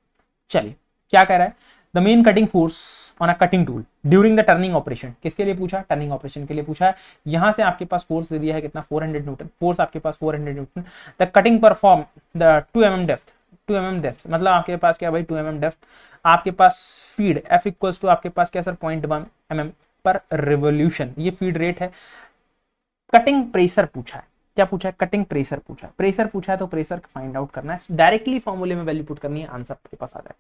चलिए क्या कह रहा है, the main cutting force on a cutting tool during the turning operation, किसके लिए पूछा, टर्निंग ऑपरेशन के लिए पूछा है। यहां से आपके पास फोर्स दे दिया है कितना 400 न्यूटन, फोर्स आपके पास 400 Newton. The cutting perform the 2 mm depth, 2 mm depth मतलब आपके पास क्या भाई 2 mm डेप्थ, आपके पास फीड F इक्वल्स टू आपके पास क्या सर 0.1 mm पर रिवोल्यूशन, ये फीड रेट है। कटिंग प्रेशर पूछा है, क्या पूछा है, कटिंग प्रेशर पूछा है, प्रेशर पूछा है तो प्रेशर फाइंड आउट करना है, डायरेक्टली फॉर्मूले में वैल्यू पुट करनी है, आंसर आपके पास आ जाएगा,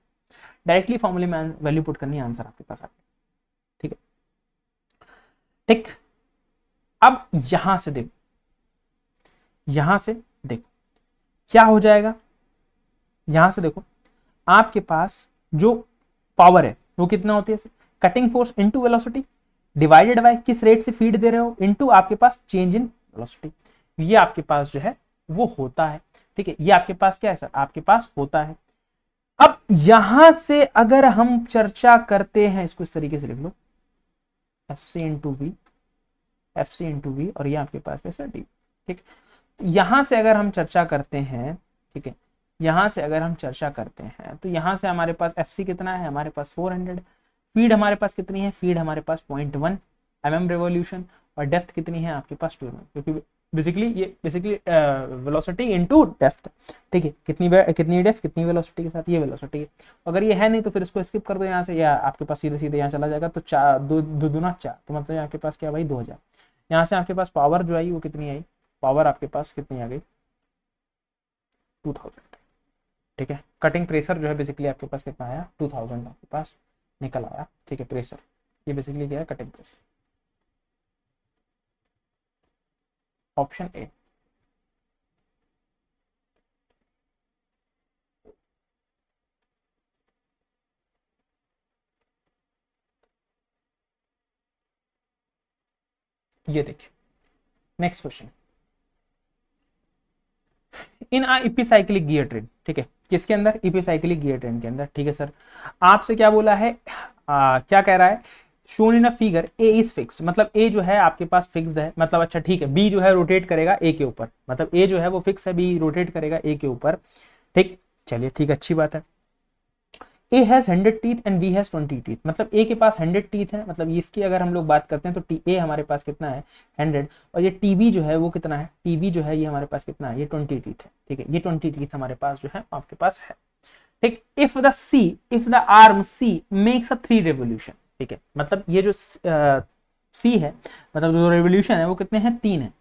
डायरेक्टली फॉर्मूले में वैल्यू पुट करनी है, आंसर आपके पास आ जाएगा, ठीक है। ठीक, अब यहां से देखो, यहां से देखो क्या हो जाएगा, यहां से देखो आपके पास जो पावर है वो कितना होती है, cutting force into velocity divided by किस रेट से फीड दे रहे हो इनटू आपके पास चेंज इन वेलोसिटी, ये आपके पास जो है वो होता है, ठीक है। ये आपके पास क्या है सर, आपके पास होता है। अब यहां से अगर हम चर्चा करते हैं, इसको इस तरीके से लिख लो F C into V, F C into V, और ये आपके पास कैसे डी, ठीक। तो यहां से अगर हम चर्चा करते हैं, ठीक है, यहां से अगर हम चर्चा करते हैं तो यहां से हमारे पास एफ सी कितना है, हमारे पास 400, फीड हमारे पास कितनी है, फीड हमारे पास 0.1 mm रिवोल्यूशन, और डेप्थ कितनी है आपके पास 2 mm, क्योंकि बेसिकली वेलोसिटी इनटू डेप्थ, ठीक है। कितनी डेप्थ कितनी वेलोसिटी के साथ, ये वेलोसिटी है। अगर ये है नहीं तो फिर इसको स्किप कर दो यहाँ से, या आपके पास सीधे सीधे यहाँ चला जाएगा, तो 4 दो दूना 4, तो मतलब आपके पास क्या भाई 2000। यहाँ से आपके पास पावर जो आई वो कितनी आई, पावर आपके पास कितनी आ गई 2000, ठीक है। कटिंग प्रेशर जो है बेसिकली आपके पास कितना आया 2000 आपके पास निकल आया, ठीक है। प्रेशर ये बेसिकली क्या है, कटिंग प्रेशर, ऑप्शन ए। ये देखिए नेक्स्ट क्वेश्चन, इन आ इपीसाइक्लिक गियर ट्रेन, ठीक है, किसके अंदर, इपीसाइक्लिक गियर ट्रेन के अंदर, ठीक है सर। आपसे क्या बोला है, क्या कह रहा है shown in a figure A is fixed, मतलब A जो है आपके पास फिक्स्ड है, मतलब अच्छा ठीक है, B जो है रोटेट करेगा A के ऊपर, मतलब A जो है वो फिक्स है, B रोटेट करेगा A के ऊपर, ठीक, चलिए ठीक, अच्छी बात है। A has 100 teeth and B has 20 teeth, मतलब A के पास 100 टीथ है, मतलब इसकी अगर हम लोग बात करते हैं तो A हमारे पास कितना है 100, और ये TB जो है वो कितना है, TB जो है ये हमारे पास कितना है, ये 20 टीथ है, ठीक है, ये 20 टीथ हमारे पास जो है आपके पास है, ठीक। If the arm C makes a 3 revolution, ठीक है, मतलब ये जो C है, मतलब जो रेवोल्यूशन है वो कितने हैं, 3 है,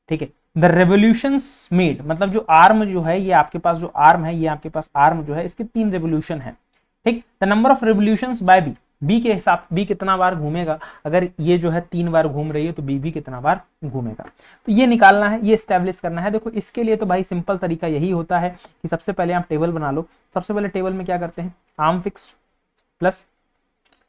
ठीक है। द रेवोल्यूशंस मेड, मतलब जो आर्म जो है ये आपके पास जो आर्म है, ये आपके पास आर्म जो है इसके 3 रेवोल्यूशन है, ठीक। The number of revolutions by B के हिसाब, बी कितना बार घूमेगा, अगर ये जो है 3 बार घूम रही है तो बी भी कितना बार घूमेगा, तो ये निकालना है, ये स्टैब्लिश करना है। देखो इसके लिए तो भाई सिंपल तरीका यही होता है कि सबसे पहले आप टेबल बना लो। सबसे पहले टेबल में क्या करते हैं, arm fixed plus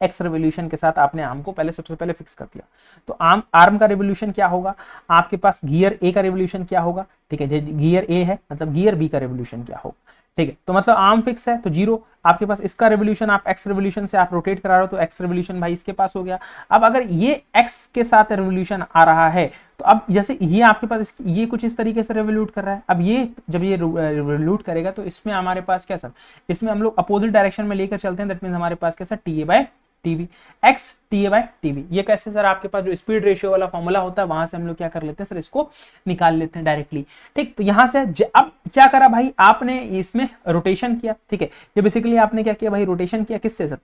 x revolution के साथ आपने आर्म को पहले सबसे पहले फिक्स कर दिया, तो आर्म का रेवोल्यूशन क्या होगा, आपके पास गियर ए का रेवोल्यूशन क्या होगा, ठीक है, गियर ए है मतलब गियर बी का रेवोल्यूशन क्या होगा, ठीक है, तो मतलब आर्म फिक्स है तो 0, आपके पास इसका रेवोल्यूशन आप एक्स रेवोल्यूशन से आप रोटेट करा रहे हो तो एक्स रेवोल्यूशन भाई इसके पास हो गया। अब अगर ये एक्स के साथ रेवोल्यूशन आ रहा है तो अब जैसे ये आपके पास ये कुछ इस तरीके से रेवोल्यूट कर रहा है, अब ये जब ये रेवोल्यूट करेगा तो इसमें हमारे पास क्या सर, इसमें हम लोग अपोजिट डायरेक्शन में लेकर चलते हैं, दैट मींस हमारे पास कैसा T A by TV, X T A by TV, ये कैसे सर, आपके पास जो स्पीड रेशियो वाला फॉर्मूला होता है वहां से हम लोग क्या कर लेते हैं सर, इसको निकाल लेते हैं डायरेक्टली, ठीक। तो यहां से अब क्या करा भाई, आपने इसमें रोटेशन किया, ठीक है, ये बेसिकली आपने क्या किया भाई, रोटेशन किया किससे सर,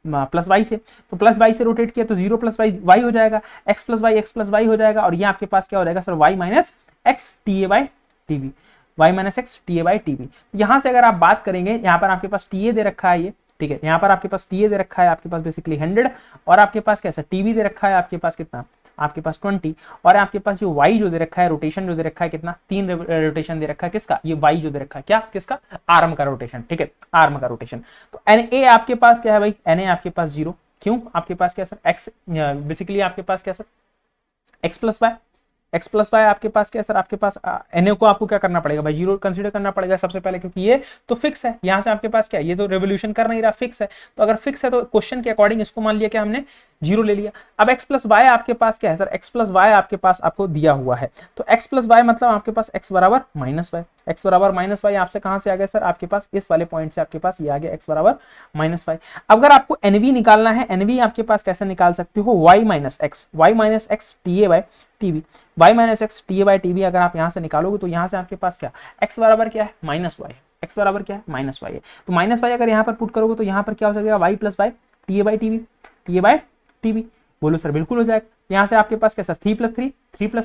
प्लस वाई से, तो प्लस वाई से रोटेट किया तो 0 प्लस वाई हो जाएगा, एक्स प्लस वाई हो जाएगा, और ये आपके पास क्या हो जाएगा sir, Y minus X T A by TV, Y minus X T A by TV. यहां से अगर आप बात करेंगे, यहाँ पर आपके पास टी ए दे रखा है ये, ठीक है, यहाँ पर आपके पास टी ए दे रखा है आपके पास बेसिकली 100, और आपके पास कैसा टीवी दे रखा है आपके पास कितना, आपके पास 20, और आपके पास जो वाई जो दे रखा है, रोटेशन जो दे रखा है कितना, 3 रोटेशन दे रखा है, किसका, ये वाई जो दे रखा है क्या, किसका, आर्म का रोटेशन, ठीक है, आर्म का रोटेशन। तो एन ए आपके पास क्या है भाई, एन ए आपके पास 0, क्यों, आपके पास क्या सर, एक्स बेसिकली आपके पास क्या सर, एक्स प्लस वाई आपके पास क्या है सर, आपके पास एन ए को आपको क्या करना पड़ेगा भाई, 0 कंसीडर करना पड़ेगा सबसे पहले, क्योंकि ये तो फिक्स है, यहां से आपके पास क्या है, ये तो रेवोल्यूशन कर नहीं रहा, फिक्स है, तो अगर फिक्स है तो क्वेश्चन के अकॉर्डिंग इसको मान लिया कि हमने 0 ले लिया। अब एक्स प्लस वाई आपके पास क्या है सर, एक्स प्लस वाई आपके पास आपको दिया हुआ है, तो एक्स प्लस वाई मतलब आपके पास एक्स बराबर माइनस वाई, एक्स बराबर माइनस वाई आपसे कहां से आ गया सर, आपके पास इस वाले पॉइंट से आपके पास ये आ गया एक्स बराबर माइनस वाई। अगर आपको एनवी निकालना है, एनवी आपके पास कैसे निकाल सकते हो, Y minus X T A by TV, Y minus X T A by TV अगर आप यहां से निकालोगे तो यहां से आपके पास क्या, एक्स बराबर क्या है, माइनस वाई, एक्स बराबर क्या है, माइनस वाई है, तो माइनस वाई अगर यहाँ पर पुट करोगे तो यहाँ पर क्या हो जाएगा, Y plus Y T A by TV, T A by TV, बोलो सर बिल्कुल हो जाएगा। यहाँ से आपके पास क्या सर, 3 प्लस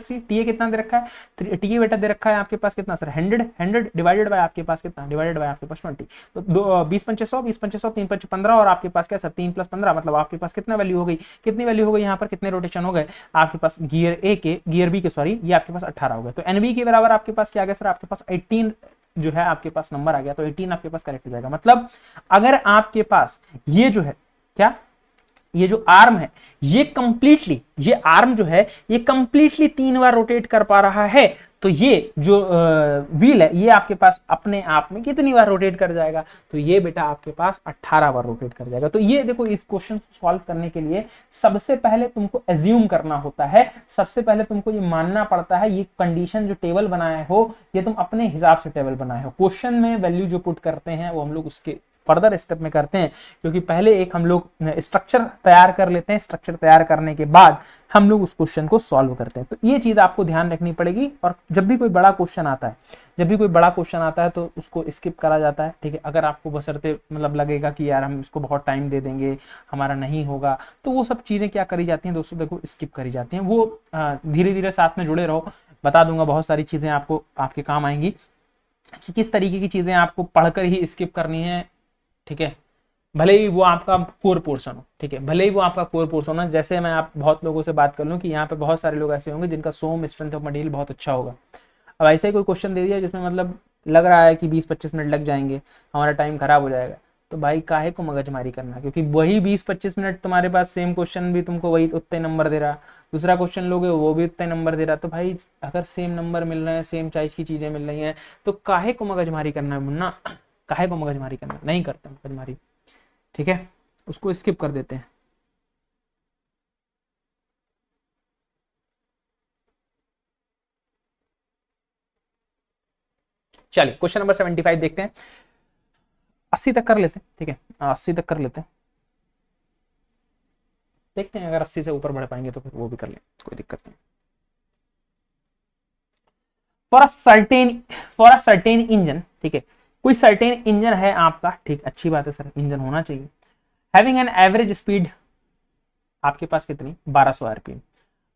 3 टी ए कितना दे रखा है, टी ए बेटा दे रखा है आपके पास कितना सर, 100 डिवाइडेड बाय आपके पास कितना, डिवाइडेड बाय आपके पास 20, तो 20 पंचे 100, 20 पंचे 100, 3 पंचे 15, और आपके पास क्या सर 3 प्लस 15, मतलब आपके पास कितना वैल्यू हो गई, कितनी वैल्यू हो गई, यहाँ पर कितने रोटेशन हो गए आपके पास, गियर ए के, गियर बी के सॉरी, ये आपके पास 18 हो गए, तो एनबी के बराबर आपके पास क्या आ गया सर, आपके पास 18 जो है आपके पास नंबर आ गया, तो 18 आपके पास करेक्ट हो जाएगा। मतलब अगर आपके पास ये जो है क्या, ये जो आर्म है ये कंप्लीटली, ये आर्म जो है ये कंप्लीटली 3 बार रोटेट कर पा रहा है, तो ये जो व्हील है ये आपके पास अपने आप में कितनी बार रोटेट कर जाएगा, तो ये बेटा आपके पास 18 बार रोटेट कर जाएगा। तो ये देखो, इस क्वेश्चन को सॉल्व करने के लिए सबसे पहले तुमको एज्यूम करना होता है, सबसे पहले तुमको ये मानना पड़ता है, ये कंडीशन जो टेबल बनाए हो ये तुम अपने हिसाब से टेबल बनाए हो, क्वेश्चन में वैल्यू जो पुट करते हैं वो हम लोग उसके फर्दर स्टेप में करते हैं, क्योंकि पहले एक हम लोग स्ट्रक्चर तैयार कर लेते हैं, स्ट्रक्चर तैयार करने के बाद हम लोग उस क्वेश्चन को सॉल्व करते हैं। तो ये चीज आपको ध्यान रखनी पड़ेगी, और जब भी कोई बड़ा क्वेश्चन आता है, जब भी कोई बड़ा क्वेश्चन आता है तो उसको स्किप करा जाता है, ठीक है। अगर आपको बशर्ते मतलब लगेगा कि यार हम इसको बहुत टाइम दे देंगे, हमारा नहीं होगा, तो वो सब चीजें क्या करी जाती हैं दोस्तों, देखो स्किप करी जाती हैं, वो धीरे धीरे साथ में जुड़े रहो, बता दूंगा बहुत सारी चीजें आपको आपके काम आएंगी कि किस तरीके की चीजें आपको पढ़कर ही स्किप करनी है, ठीक है, भले ही वो आपका कोर पोर्शन हो, ठीक है, भले ही वो आपका कोर पोर्शन हो। जैसे मैं आप बहुत लोगों से बात कर लूँ कि यहाँ पे बहुत सारे लोग ऐसे होंगे जिनका सोम स्ट्रेंथ ऑफ मटेरियल बहुत अच्छा होगा, अब ऐसे ही कोई क्वेश्चन दे दिया जिसमें मतलब लग रहा है कि 20-25 मिनट लग जाएंगे, हमारा टाइम खराब हो जाएगा, तो भाई काहे को मगजमारी करना, क्योंकि वही 20-25 मिनट तुम्हारे पास सेम क्वेश्चन भी तुमको वही उतने नंबर दे रहा, दूसरा क्वेश्चन लोगे वो भी उतने नंबर दे रहा, तो भाई अगर सेम नंबर मिल रहे हैं, सेम चॉइस की चीजें मिल रही हैं, तो काहे को मगजमारी करना है मुन्ना, काहे को मगजमारी करना, नहीं करते मगजमारी, ठीक है, उसको स्किप कर देते हैं। चलिए क्वेश्चन नंबर 75 देखते हैं। 80 तक कर लेते हैं, ठीक है 80 तक कर लेते हैं, देखते हैं अगर 80 से ऊपर बढ़ पाएंगे तो फिर वो भी कर लें, कोई दिक्कत नहीं। फॉर अ सर्टेन इंजन, ठीक है कोई सर्टेन इंजन है आपका, ठीक अच्छी बात है सर, इंजन होना चाहिए। हैविंग एन एवरेज स्पीड आपके पास कितनी 1200 RPM.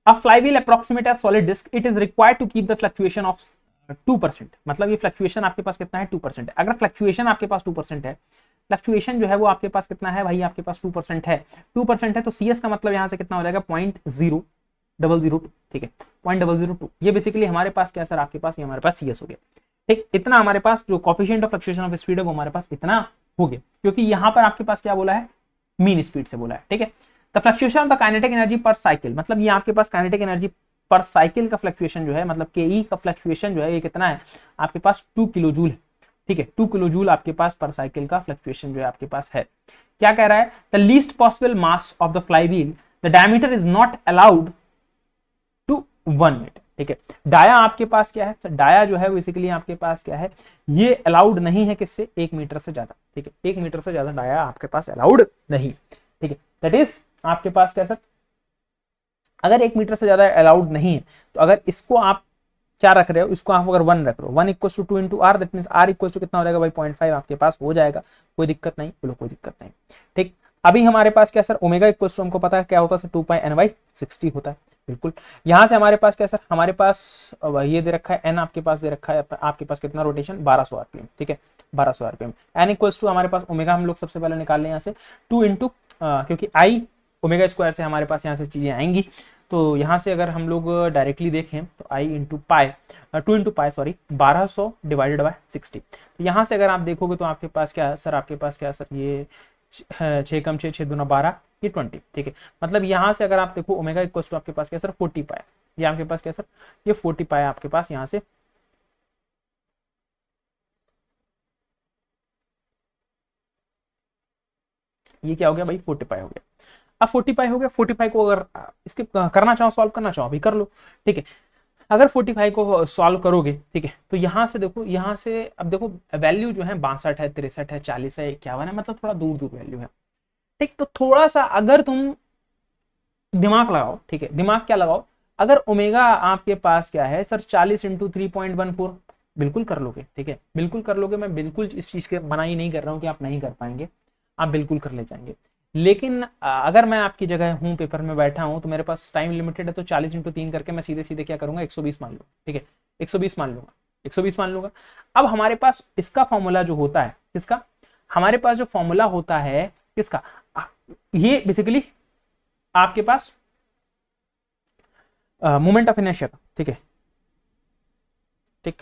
A flywheel approximate a solid disc, it is required to keep the fluctuation of 2%, मतलब ये फ्लक्चुएशन आपके पास कितना है 2%। अगर फ्लक्चुएशन आपके पास 2% है, फ्लक्चुएशन जो है वो आपके पास कितना है भाई, आपके पास 2% है, 2% है तो CS का मतलब यहां से कितना हो जाएगा 0.0002, ठीक है 0.002। ये बेसिकली हमारे पास क्या सर, आपके पास ये हमारे पास CS हो गया, ठीक इतना हमारे पास जो coefficient of fluctuation of speed है वो हमारे पास इतना हो गया, क्योंकि यहां पर आपके पास क्या बोला है, मीन स्पीड से बोला है, ठीक है। The fluctuation of the kinetic energy पर साइकिल, मतलब ये आपके पास काइनेटिक एनर्जी पर साइकिल का फ्लक्चुएशन जो है, मतलब के का फ्लक्चुएशन जो है ये कितना है आपके पास 2 किलो जूल है, ठीक है 2 किलो जूल आपके पास पर साइकिल का फ्लक्चुएशन जो है आपके पास है। क्या कह रहा है, the least possible mass of the flywheel, the diameter is not allowed to 1 metre, ठीक है। डाया आपके पास क्या है, डाया जो है बेसिकली आपके पास क्या है, ये अलाउड नहीं है किससे, 1 मीटर से ज्यादा, ठीक है 1 मीटर से ज्यादा डाया आपके पास अलाउड नहीं, ठीक है दैट इज आपके पास क्या सर, अगर 1 मीटर से ज्यादा अलाउड नहीं है तो अगर इसको आप क्या रख रहे हो, इसको आप अगर 1 रख रहे हो, 1 equal to 2 into r, that mean r equal to कितना हो जाएगा भाई 0.5 आपके पास हो जाएगा, कोई दिक्कत नहीं, बोलो कोई दिक्कत नहीं, ठीक। अभी हमारे पास क्या सर, ओमेगा इक्वल टू हमको पता है क्या होता है सर 2πn/60 होता है, बिल्कुल। यहां से हमारे पास क्या सर, हमारे पास ये दे रखा है एन, आपके पास दे रखा है आपके पास कितना रोटेशन 1200 आरपीएम, ठीक है 1200 आरपीएम। एन इक्वल्स टू हमारे पास ओमेगा हम लोग सबसे पहले निकाल लें यहाँ से 2 इंटू, क्योंकि आई ओमेगा स्क्वायर से हमारे पास यहाँ से चीजें आएंगी, तो यहाँ से अगर हम लोग डायरेक्टली देखें तो I into pi 2 into pi sorry 1200 divided by 60, तो यहाँ से अगर आप देखोगे तो आपके पास क्या है सर, आपके पास क्या है सर, ये 6 कम 6 6 दूना 12 ये 20, ठीक है। मतलब यहाँ से अगर आप देखो ओमेगा इक्वल टू आपके पास क्या सर 40 पाई, ये आपके पास क्या सर, ये 40 पाई आपके पास यहाँ से ये क्या हो गया भाई 40 पाई हो गया। अब 40 पाई हो गया, 40 पाई को अगर इसके करना चाहो, सॉल्व करना चाहो अभी कर लो, ठीक है। अगर 45 को सॉल्व करोगे, ठीक है, तो यहाँ से देखो, यहाँ से अब देखो वैल्यू जो है 62 है, 63 है, 40 है, 51 है, मतलब थोड़ा दूर दूर वैल्यू है, ठीक। तो थोड़ा सा अगर तुम दिमाग लगाओ, ठीक है दिमाग क्या लगाओ, अगर ओमेगा आपके पास क्या है सर 40 इंटू 3.14, बिल्कुल कर लोगे, ठीक है बिल्कुल कर लोगे, मैं बिल्कुल इस चीज के मना ही नहीं कर रहा हूँ कि आप नहीं कर पाएंगे, आप बिल्कुल कर ले जाएंगे। लेकिन अगर मैं आपकी जगह हूँ, पेपर में बैठा हूँ, तो मेरे पास टाइम लिमिटेड है, तो 40 इंटू 3 करके मैं सीधे सीधे क्या करूंगा 120 मान लूंगा, ठीक है 120 मान लूंगा, 120 मान लूंगा। अब हमारे पास इसका फॉर्मूला जो होता है, किसका, हमारे पास जो फॉर्मूला होता है किसका, ये बेसिकली आपके पास मोमेंट ऑफ इनर्शिया का, ठीक है ठीक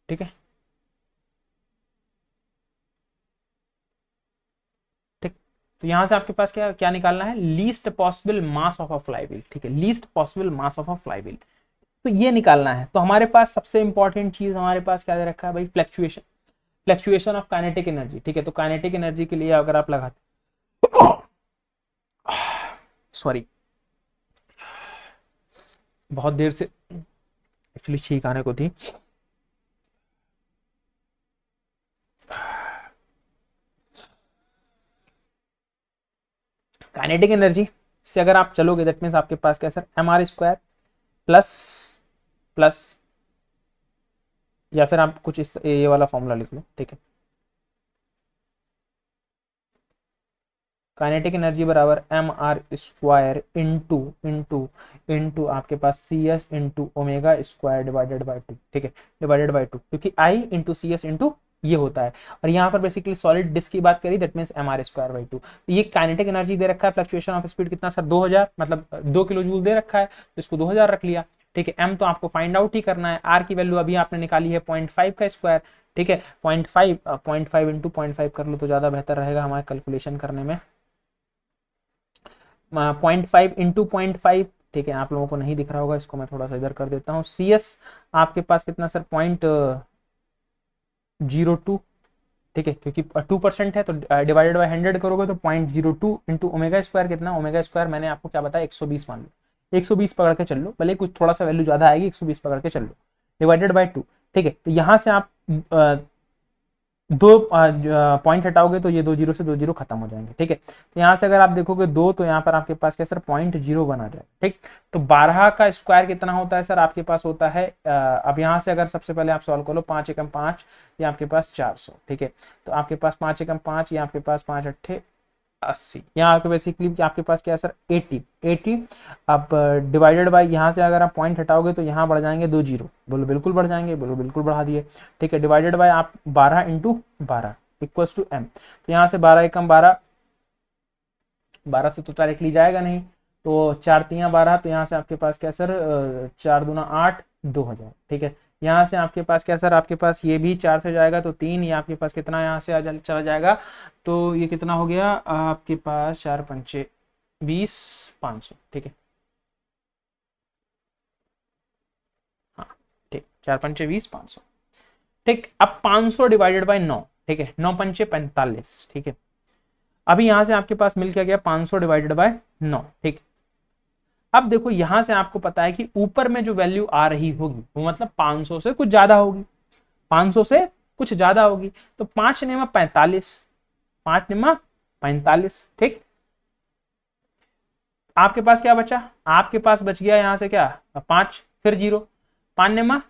ठीक है ठीक। तो यहां से आपके पास क्या क्या निकालना है, least possible mass of a flywheel, ठीक है least possible mass of a flywheel, तो ये निकालना है। तो हमारे पास सबसे इंपॉर्टेंट चीज हमारे पास क्या दे रखा है भाई, fluctuation, fluctuation of kinetic energy, ठीक है। तो काइनेटिक एनर्जी के लिए अगर आप लगाते सॉरी बहुत देर से एक्चुअली छींक आने को थी, काइनेटिक एनर्जी से अगर आप चलोगे दैट मीन्स आपके पास क्या सर mr² प्लस प्लस, या फिर आप कुछ इस ये वाला फॉर्मूला लिख लो, ठीक है काइनेटिक एनर्जी बराबर mr² इंटू इंटू इंटू आपके पास CS into omega square divided by 2, ठीक है डिवाइडेड बाई 2, क्योंकि I इंटू CS इंटू ये होता है, और यहाँ पर बेसिकली सॉलिड डिस्क की बात करी दैट मींस mr²/2। ये काइनेटिक एनर्जी दे रखा है, फ्लक्चुएशन ऑफ स्पीड कितना सर 2000, मतलब 2 किलो जूल दे रखा है, तो इसको 2000 रख लिया, ठीक है। m तो आपको फाइंड आउट ही करना है, r की वैल्यू अभी आपने निकाली है 0.5 का स्क्वायर, ठीक है 0.5 इंटू 0.5 कर लो तो ज्यादा बेहतर रहेगा हमारे कैलकुलेशन करने में, 0.5 इंटू 0.5, ठीक है आप लोगों को नहीं दिख रहा होगा, इसको मैं थोड़ा सा इधर कर देता हूँ। CS आपके पास कितना सर 0.02, ठीक है क्योंकि 2% है तो डिवाइडेड बाय 100 करोगे तो 0.02 इंटू ओमेगा स्क्वायर, कितना ओमेगा स्क्वायर मैंने आपको क्या बताया 120 मान लो, 120 पकड़ के चल लो, भले कुछ थोड़ा सा वैल्यू ज्यादा आएगी, 120 पकड़ के चल लो, डिवाइडेड बाय 2। ठीक है, तो यहां से आप दो पॉइंट हटाओगे तो ये 2 जीरो से 2 जीरो खत्म हो जाएंगे। ठीक है, तो यहाँ से अगर आप देखोगे 2, तो यहाँ पर आपके पास क्या सर 0.01 आ जाएगा। ठीक, तो 12 का स्क्वायर कितना होता है सर, आपके पास होता है अब यहाँ से अगर सबसे पहले आप सॉल्व करो, 5 एकम 5, ये आपके पास 400। ठीक है, तो आपके पास 5 एकम 5, ये आपके पास 5 अट्ठे 80, यहाँ आपके बेसिकली आपके पास क्या है सर 80। अब डिवाइडेड बाय, यहाँ से अगर आप पॉइंट हटाओगे तो यहाँ बढ़ जाएंगे 2 जीरो, बोलो बिल्कुल बढ़ जाएंगे, बोलो बिल्कुल बढ़ा दिए। ठीक है, डिवाइडेड बाय आप 12 इंटू 12 इक्वल्स टू m, तो यहाँ से 12 एकम 12, 12 से तो डायरेक्टली जाएगा नहीं, तो 4 तियाँ 12, तो यहाँ से आपके पास क्या सर 4 दूना 8, 2000। ठीक है, यहाँ से आपके पास क्या सर, आपके पास ये भी 4 से जाएगा तो 3, ये आपके पास कितना यहाँ से चला जाएगा, तो ये कितना हो गया आपके पास 4 पंचे 20, 500। ठीक है, हाँ ठीक, 4 पंचे 20, 500। ठीक, अब 500 डिवाइडेड बाय 9। ठीक है, 9 पंचे 45। ठीक है, अभी यहां से आपके पास मिल क्या गया 500 डिवाइडेड बाय 9। ठीक, अब देखो यहां से आपको पता है कि ऊपर में जो वैल्यू आ रही होगी वो मतलब 500 से कुछ ज्यादा होगी, 500 से कुछ ज्यादा होगी, तो 5 नेमा 45, 5 नेमा 45। ठीक, आपके पास क्या बचा, आपके पास बच गया यहां से क्या 5, फिर जीरो, 5 नेमा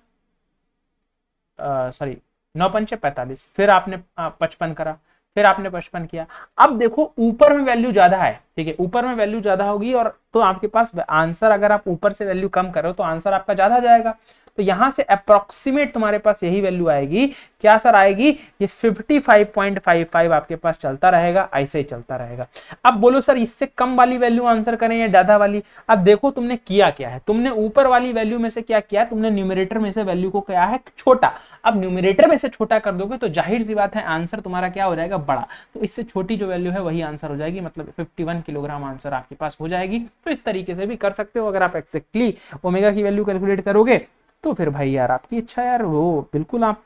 सॉरी 9 पंचे 45, फिर आपने 55 करा, फिर आपने 55 किया। अब देखो ऊपर में वैल्यू ज्यादा है। ठीक है, ऊपर में वैल्यू ज्यादा होगी, और तो आपके पास आंसर, अगर आप ऊपर से वैल्यू कम करो तो आंसर आपका ज्यादा जाएगा। तो यहां से अप्रोक्सीमेट तुम्हारे पास यही वैल्यू आएगी, क्या सर आएगी, ये 55.55 आपके पास चलता रहेगा, ऐसे ही चलता रहेगा। अब बोलो सर इससे कम वाली वैल्यू आंसर करें या ज्यादा वाली। अब देखो तुमने किया क्या है, तुमने ऊपर वाली वैल्यू में से क्या किया, तुमने न्यूमरेटर में से वैल्यू को क्या है छोटा, अब न्यूमरेटर में से छोटा कर दोगे तो जाहिर सी बात है आंसर तुम्हारा क्या हो जाएगा बड़ा, तो इससे छोटी जो वैल्यू है वही आंसर हो जाएगी, मतलब 51 किलोग्राम आंसर आपके पास हो जाएगी। तो इस तरीके से भी कर सकते हो, अगर आप एक्जैक्टली ओमेगा की वैल्यू कैलकुलेट करोगे तो फिर भाई यार आपकी इच्छा यार, वो बिल्कुल आप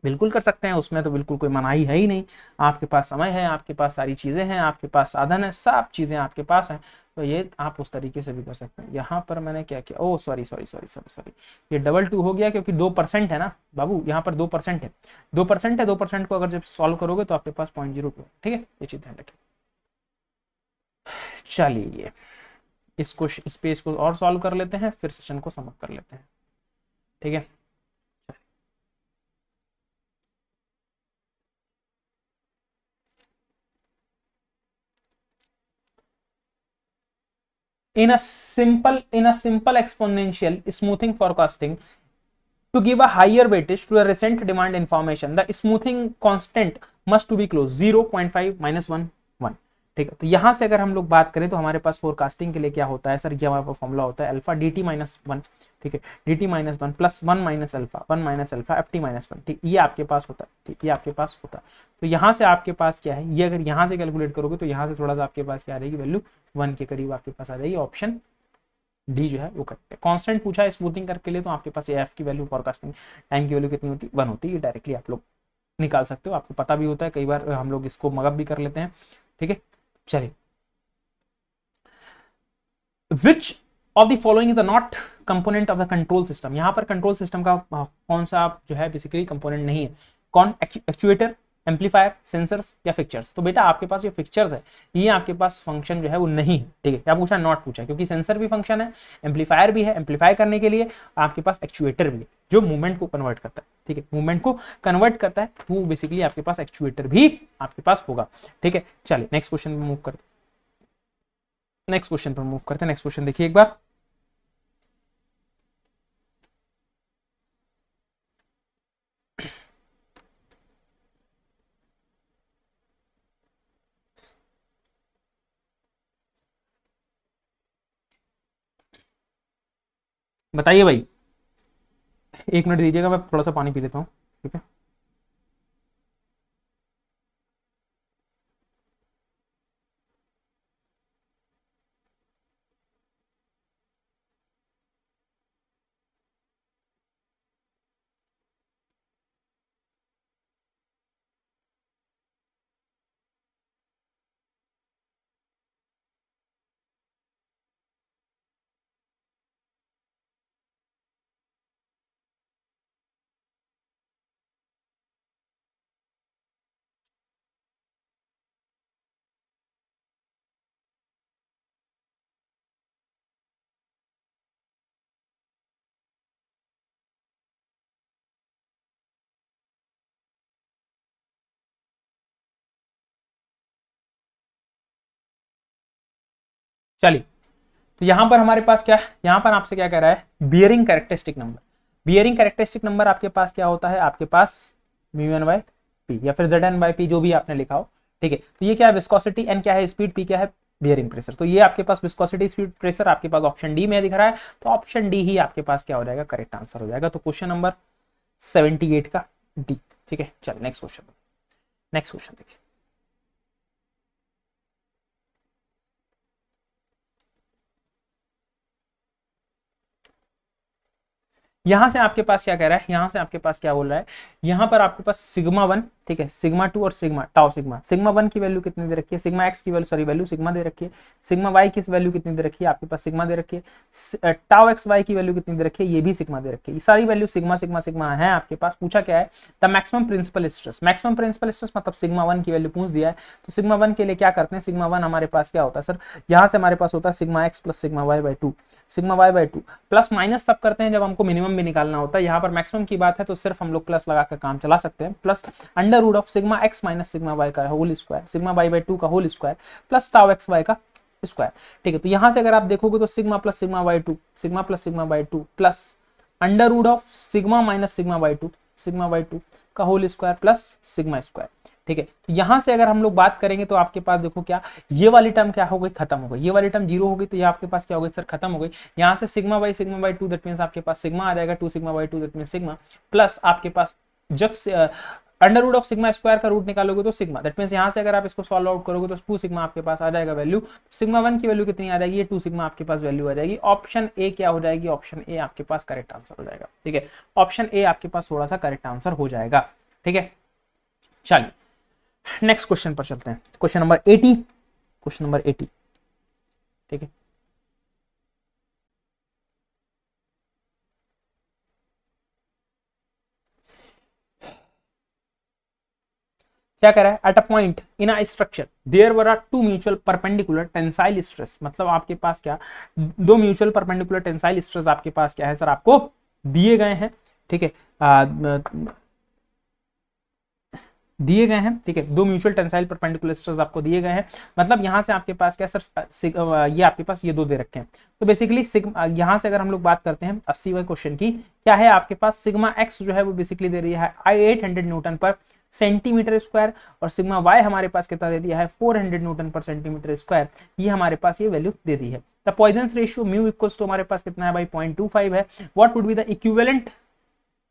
बिल्कुल कर सकते हैं, उसमें तो बिल्कुल कोई मनाही है ही नहीं। आपके पास समय है, आपके पास सारी चीजें हैं, आपके पास साधन है, सब चीजें आपके पास हैं, तो ये आप उस तरीके से भी कर सकते हैं। यहाँ पर मैंने क्या किया, oh sorry sorry sorry sorry sorry, ये डबल टू हो गया क्योंकि 2% है ना बाबू, यहाँ पर 2% है, 2% है, 2% को अगर जब सॉल्व करोगे तो आपके पास 0.02। ठीक है, ये चीज ध्यान रखिए। चलिए इसको इस पे इसको और सॉल्व कर लेते हैं, फिर सेशन को समाप्त कर लेते हैं। ठीक है, in a simple exponential smoothing forecasting, to give a higher weightage to a recent demand information, the smoothing constant must to be close 0.5 minus 1 1। ठीक है, तो यहां से अगर हम लोग बात करें तो हमारे पास फोरकास्टिंग के लिए क्या होता है सर, ये हमारे पास फॉर्मूला होता है alpha D T minus one. ठीक है, D T minus one plus one minus alpha F T minus one. ठीक, ये आपके पास होता है। ठीक, ये आपके पास होता है, तो यहाँ से आपके पास क्या है, ये अगर यहाँ से कैलकुलेट करोगे तो यहाँ से थोड़ा सा आपके पास क्या आ रहेगी वैल्यू 1 के करीब आपके पास आ जाएगी, ऑप्शन डी जो है वो करेक्ट है। कांस्टेंट पूछा है स्मूथिंग करके लिए, तो आपके पास एफ की वैल्यू फोरकास्टिंग टाइम की वैल्यू कितनी होती है 1 होती है, ये डायरेक्टली आप लोग निकाल सकते हो, आपको पता भी होता है, कई बार हम लोग इसको मगअप भी कर लेते हैं। ठीक है, चलिए, विच of the following is not component of the control system, यहां पर कंट्रोल सिस्टम का कौन सा जो है बेसिकली कंपोनेंट नहीं है, कौन, एक्चुएटर, एम्पलीफायर, सेंसर्स या फिक्चर्स। तो बेटा आपके पास ये फिक्चर्स है, ये आपके पास फंक्शन जो है वो नहीं है। ठीक है, क्या पूछा, नॉट पूछा, क्योंकि सेंसर भी फंक्शन है, एम्पलीफायर भी है, एम्पलीफाई करने के लिए आपके पास एक्चुएटर भी है जो मूवमेंट को कन्वर्ट करता है। ठीक है, मूवमेंट को कन्वर्ट करता है, वो बेसिकली आपके पास एक्चुएटर भी आपके पास होगा। ठीक है, चलिए नेक्स्ट क्वेश्चन पे मूव करते, नेक्स्ट क्वेश्चन पर मूव करते हैं। नेक्स्ट क्वेश्चन देखिए एक बार, बताइए भाई, 1 मिनट दीजिएगा, मैं थोड़ा सा पानी पी लेता हूँ। ठीक है। चलिए, तो यहां पर हमारे पास क्या है, यहां पर आपसे क्या कह रहा है, bearing characteristic number. Bearing characteristic number आपके पास क्या होता है, आपके पास म्यू बाय पी या फिर जेड एन बाय पी, जो भी आपने लिखा हो, ठीक है। तो ये क्या है, विस्कोसिटी, एन क्या है, स्पीड, पी क्या है, बियरिंग प्रेशर। तो ये आपके पास विस्कोसिटी, स्पीड, प्रेशर आपके पास ऑप्शन डी में दिख रहा है, तो ऑप्शन डी ही आपके पास क्या हो जाएगा, करेक्ट आंसर हो जाएगा। तो क्वेश्चन नंबर 78 का डी, ठीक है। चलिए नेक्स्ट क्वेश्चन, नेक्स्ट क्वेश्चन देखिए। यहां से आपके पास क्या कह रहा है, यहां से आपके पास क्या बोल रहा है, यहां पर आपके पास सिग्मा 1, ठीक है, सिग्मा 2 और सिग्मा टाउ सिग्मा। सिग्मा 1 की वैल्यू कितनी दे रखी है, सिग्मा एक्स की वैल्यू, सॉरी वैल्यू सिग्मा दे रखी है। सिग्मा वाई की वैल्यू कितनी दे रखी है, आपके पास सिग्मा दे रखी है। टाउ एक्स वाई की वैल्यू कितनी दे रखी है, ये भी सिग्मा दे रखी है। ये सारी वैल्यू सिग्मा सिग्मा सिग्मा है आपके पास। पूछा क्या है, the maximum principal stress. Maximum principal stress मतलब सिग्मा 1 की वैल्यू पूछ दिया है। तो सिग्मा 1 के लिए क्या करते हैं, सिग्मा 1 हमारे पास क्या होता है सर, यहां से हमारे पास होता है sigma x plus sigma y by 2। Sigma y by 2 plus minus तब करते हैं जब हमको मिनिमम भी निकालना होता है। यहाँ पर मैक्सिमम की बात है तो सिर्फ हम लोग प्लस लगाकर काम चला सकते हैं। Plus under root of sigma x minus sigma y का whole square, sigma y by 2 का whole square plus tau x y का स्क्वायर, ठीक है। तो यहां से अगर आप देखोगे तो sigma plus sigma by 2, sigma plus sigma by 2 plus under root of sigma minus sigma by 2, sigma by 2 का whole square plus sigma square, ठीक है। तो यहां से अगर हम लोग बात करेंगे तो आपके पास देखो क्या, ये वाली टर्म क्या हो गई, खत्म हो गई। ये वाली टर्म जीरो हो गई, तो ये आपके पास क्या हो गई सर, खत्म हो गई। यहां से सिग्मा बाई 2 दैट मींस आपके पास सिग्मा आ जाएगा, 2 sigma by 2 that means sigma plus आपके पास जब under root of sigma square का रूट निकालोगे तो सिग्मा, दैट मींस यहां से अगर आप इसको सॉल्व आउट करोगे तो 2 सिग्मा आपके पास आ जाएगा वैल्यू। सिग्मा 1 की वैल्यू कितनी आ जाएगी, ये 2 सिग्मा आपके पास वैल्यू आ जाएगी। ऑप्शन ए क्या हो जाएगी, ऑप्शन ए आपके पास करेक्ट आंसर हो जाएगा, ठीक है। ऑप्शन ए आपके पास थोड़ा सा करेक्ट आंसर हो जाएगा, ठीक है। चलिए नेक्स्ट क्वेश्चन पर चलते हैं, क्वेश्चन नंबर 80, क्वेश्चन नंबर 80, ठीक है। क्या कह रहा है, at a point in a structure there were are two mutual perpendicular tensile stress. मतलब आपके पास क्या, दो म्यूचुअल परपेंडिकुलर टेंसाइल स्ट्रेस आपके पास क्या है सर, आपको दिए गए हैं, ठीक है, दिए गए हैं, ठीक है। दो म्यूचुअल टेंसाइल परपेंडिकुलर स्ट्रेस आपको दिए गए हैं। मतलब यहां से आपके पास क्या सर, ये आपके पास ये दो दे रखे हैं। तो बेसिकली सिग्मा, यहां से अगर हम लोग बात करते हैं 80वें क्वेश्चन की, क्या है आपके पास सिग्मा एक्स जो है वो बेसिकली दे रही है 800 न्यूटन पर सेंटीमीटर स्क्वायर, और सिग्मा वाई हमारे पास कितना दे दिया है 400 न्यूटन पर सेंटीमीटर स्क्वायर। ये हमारे पास ये वैल्यू दे दी है। The Poisson ratio mu equals to हमारे पास कितना है भाई 0.25 है। What would be the equivalent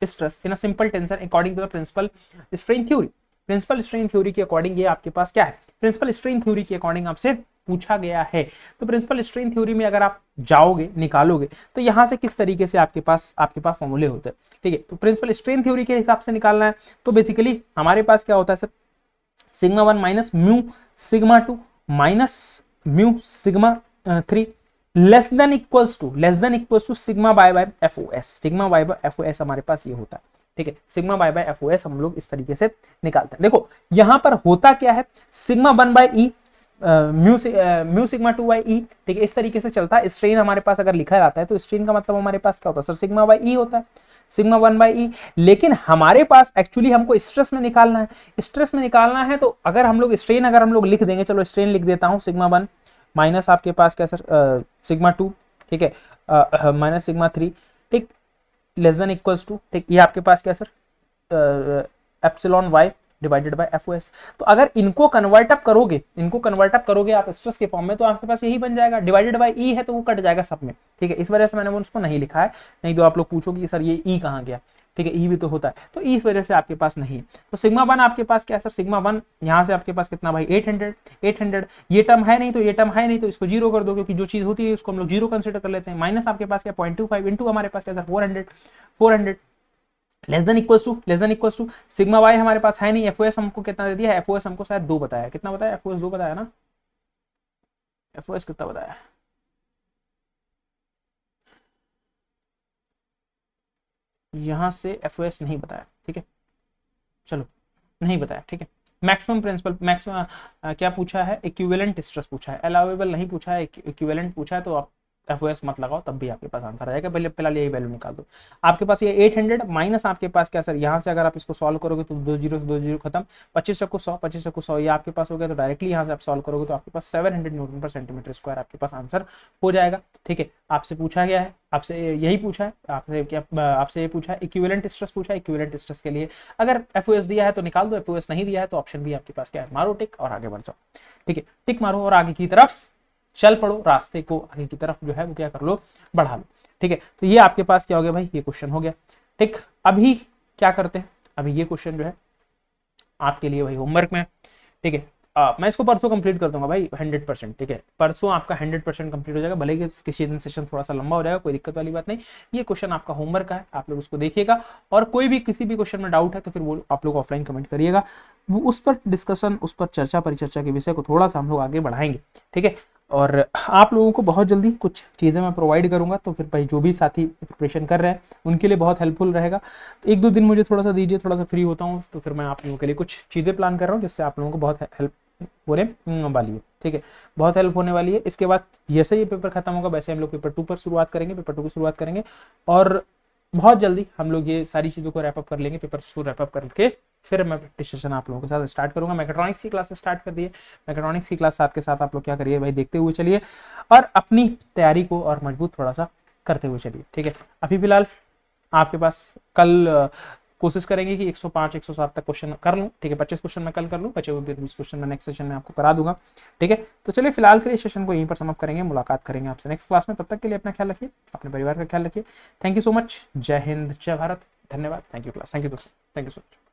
stress in a simple tension according to the principal strain theory. Principal strain theory के अकॉर्डिंग ये आपके पास क्या है, प्रिंसिपल स्ट्रेन थ्योरी के अकॉर्डिंग आपसे पूछा गया है। तो प्रिंसिपल स्ट्रेन थ्योरी में अगर आप जाओगे निकालोगे तो यहां से किस तरीके से आपके पास फॉर्मूले होते हैं, ठीक है। तो प्रिंसिपल स्ट्रेन थ्योरी के हिसाब से निकालना है तो बेसिकली हमारे पास क्या होता है sir, sigma 1 minus mu sigma 2 minus mu sigma 3 less than equals to sigma by by FOS. Sigma by by FOS हमारे पास ये होता है, ठीक है। सिग्मा बाय बाय एफओएस हम लोग इस तरीके से निकालते हैं। देखो यहां पर होता क्या है, sigma 1 by E mu sigma 2 by E, ठीक है, इस तरीके से चलता है। स्ट्रेन हमारे पास अगर लिखा जाता है तो स्ट्रेन का मतलब हमारे पास क्या होता है सर, सिग्मा बाई ई होता है, सिग्मा 1 बाई ई। लेकिन हमारे पास एक्चुअली हमको स्ट्रेस में निकालना है, स्ट्रेस में निकालना है तो अगर हम लोग स्ट्रेन अगर हम लोग लिख देंगे, चलो स्ट्रेन लिख देता हूं, सिग्मा 1 माइनस आपके पास क्या सर सिग्मा 2, ठीक है, माइनस सिग्मा 3, ठीक, लेस देन इक्वल्स टू, ठीक, ये आपके पास क्या sir epsilon y divided by FOS. तो अगर इनको कन्वर्ट अप करोगे आप स्ट्रेस के फॉर्म में तो आपके पास यही बन जाएगा, डिवाइडेड बाय ई है तो वो कट जाएगा सब में, ठीक है। इस वजह से मैंने उसको नहीं लिखा है, नहीं तो आप लोग पूछोगे कि सर ये ई कहाँ गया, ठीक है, ई भी तो होता है, तो इस वजह से आपके पास नहीं है। तो सिग्मा 1 आपके पास क्या है सर, सिग्मा 1 यहाँ से आपके पास कितना भाई 800, ये टर्म है नहीं तो ये टर्म है नहीं तो इसको जीरो कर दो, क्योंकि जो चीज होती है उसको हम लोग जीरो कंसिडर कर लेते हैं। माइनस आपके पास क्या 0.25 इंटू हमारे पास क्या sir 400 less than equals to sigma y हमारे पास है नहीं, एफओएस हमको कितना दे दिया है, एफओएस हमको शायद 2 बताया, कितना बताया, एफओएस 2 बताया ना, एफओएस कितना बताया, यहां से एफओएस नहीं बताया, ठीक है, चलो नहीं बताया, ठीक है। मैक्सिमम प्रिंसिपल मैक्सिमम क्या पूछा है, इक्विवेलेंट स्ट्रेस पूछा है, अलाउएबल नहीं पूछा है, इक्विवेलेंट पूछा है, तो आप FOS मत लगाओ, तब भी आपके पास आंसर आ जाएगा। पहले फिलहाल यही वैल्यू निकाल दो। आपके पास ये 800 माइनस आपके पास क्या सर, यहाँ से अगर आप इसको सॉल्व करोगे तो 2 जीरो से 2 जीरो खत्म, 25 को 100, 25 को 100 ये आपके पास हो गया। तो डायरेक्टली यहाँ से आप सॉल्व करोगे तो आपके पास 700 न्यूटन पर सेंटीमीटर स्क्वायर आपके पास आंसर हो जाएगा। ठीक है, आपसे पूछा गया है, आपसे यही पूछा है, आपसे क्या, आपसे ये पूछा है इक्विवेलेंट स्ट्रेस पूछा है। इक्विवेलेंट स्ट्रेस के लिए अगर FOS दिया है तो निकाल दो, FOS नहीं दिया है तो ऑप्शन भी आपके पास क्या है, मारो टिक और आगे बढ़ जाओ। ठीक है, टिक मारो और आगे की तरफ चल पड़ो, रास्ते को आगे की तरफ जो है वो क्या कर लो, बढ़ा लो। ठीक है, तो ये आपके पास क्या हो गया भाई, ये क्वेश्चन हो गया। ठीक, अभी क्या करते हैं, अभी ये क्वेश्चन जो है आपके लिए भाई होमवर्क में। ठीक है, मैं इसको परसों कंप्लीट कर दूंगा भाई 100%। ठीक है, परसों आपका 100% कंप्लीट हो जाएगा, भले कि किसी दिन सेशन थोड़ा सा लंबा हो जाएगा, कोई दिक्कत वाली बात नहीं। ये क्वेश्चन आपका होमवर्क का है, आप लोग उसको देखिएगा, और कोई भी किसी भी क्वेश्चन में डाउट है तो फिर वो आप लोग ऑफलाइन कमेंट करिएगा, वो उस पर डिस्कशन, उस पर चर्चा, परिचर्चा के विषय को थोड़ा सा हम लोग आगे बढ़ाएंगे। ठीक है, और आप लोगों को बहुत जल्दी कुछ चीज़ें मैं प्रोवाइड करूंगा, तो फिर भाई जो भी साथी प्रिपरेशन कर रहे हैं उनके लिए बहुत हेल्पफुल रहेगा। तो 1-2 दिन मुझे थोड़ा सा दीजिए, थोड़ा सा फ्री होता हूँ तो फिर मैं आप लोगों के लिए कुछ चीज़ें प्लान कर रहा हूँ जिससे आप लोगों को बहुत हेल्प होने वाली है। ठीक है, बहुत हेल्प होने वाली है। इसके बाद जैसे ये पेपर खत्म होगा वैसे हम लोग पेपर 2 पर शुरुआत करेंगे, पेपर 2 की शुरुआत करेंगे, और बहुत जल्दी हम लोग ये सारी चीज़ों को रैपअप कर लेंगे। पेपर 2 रैपअप करके फिर मैं प्रैक्टिस सेशन आप लोगों के साथ स्टार्ट करूंगा। मैकेट्रॉनिक्स की क्लास स्टार्ट कर दिए, मैकेट्रॉनिक्स की क्लास साथ के साथ आप लोग क्या करिए भाई, देखते हुए चलिए और अपनी तैयारी को और मजबूत थोड़ा सा करते हुए चलिए। ठीक है, अभी फिलहाल आपके पास कल कोशिश करेंगे कि 105 107 तक क्वेश्चन कर लूँ। ठीक है, 25 क्वेश्चन मैं कल कर लूँ, बचे हुए 20 क्वेश्चन मैं नेक्स्ट सेशन में आपको करा दूंगा। ठीक है, तो चलिए फिलहाल के लिए सेशन को यहीं पर समाप्त करेंगे, मुलाकात करेंगे आपसे नेक्स्ट क्लास में। तब तक के लिए अपना ख्याल रखिए, अपने परिवार का ख्याल रखिए। थैंक यू सो मच, जय हिंद, जय भारत, धन्यवाद, thank you class, thank you दोस्तों, थैंक यू सो मच।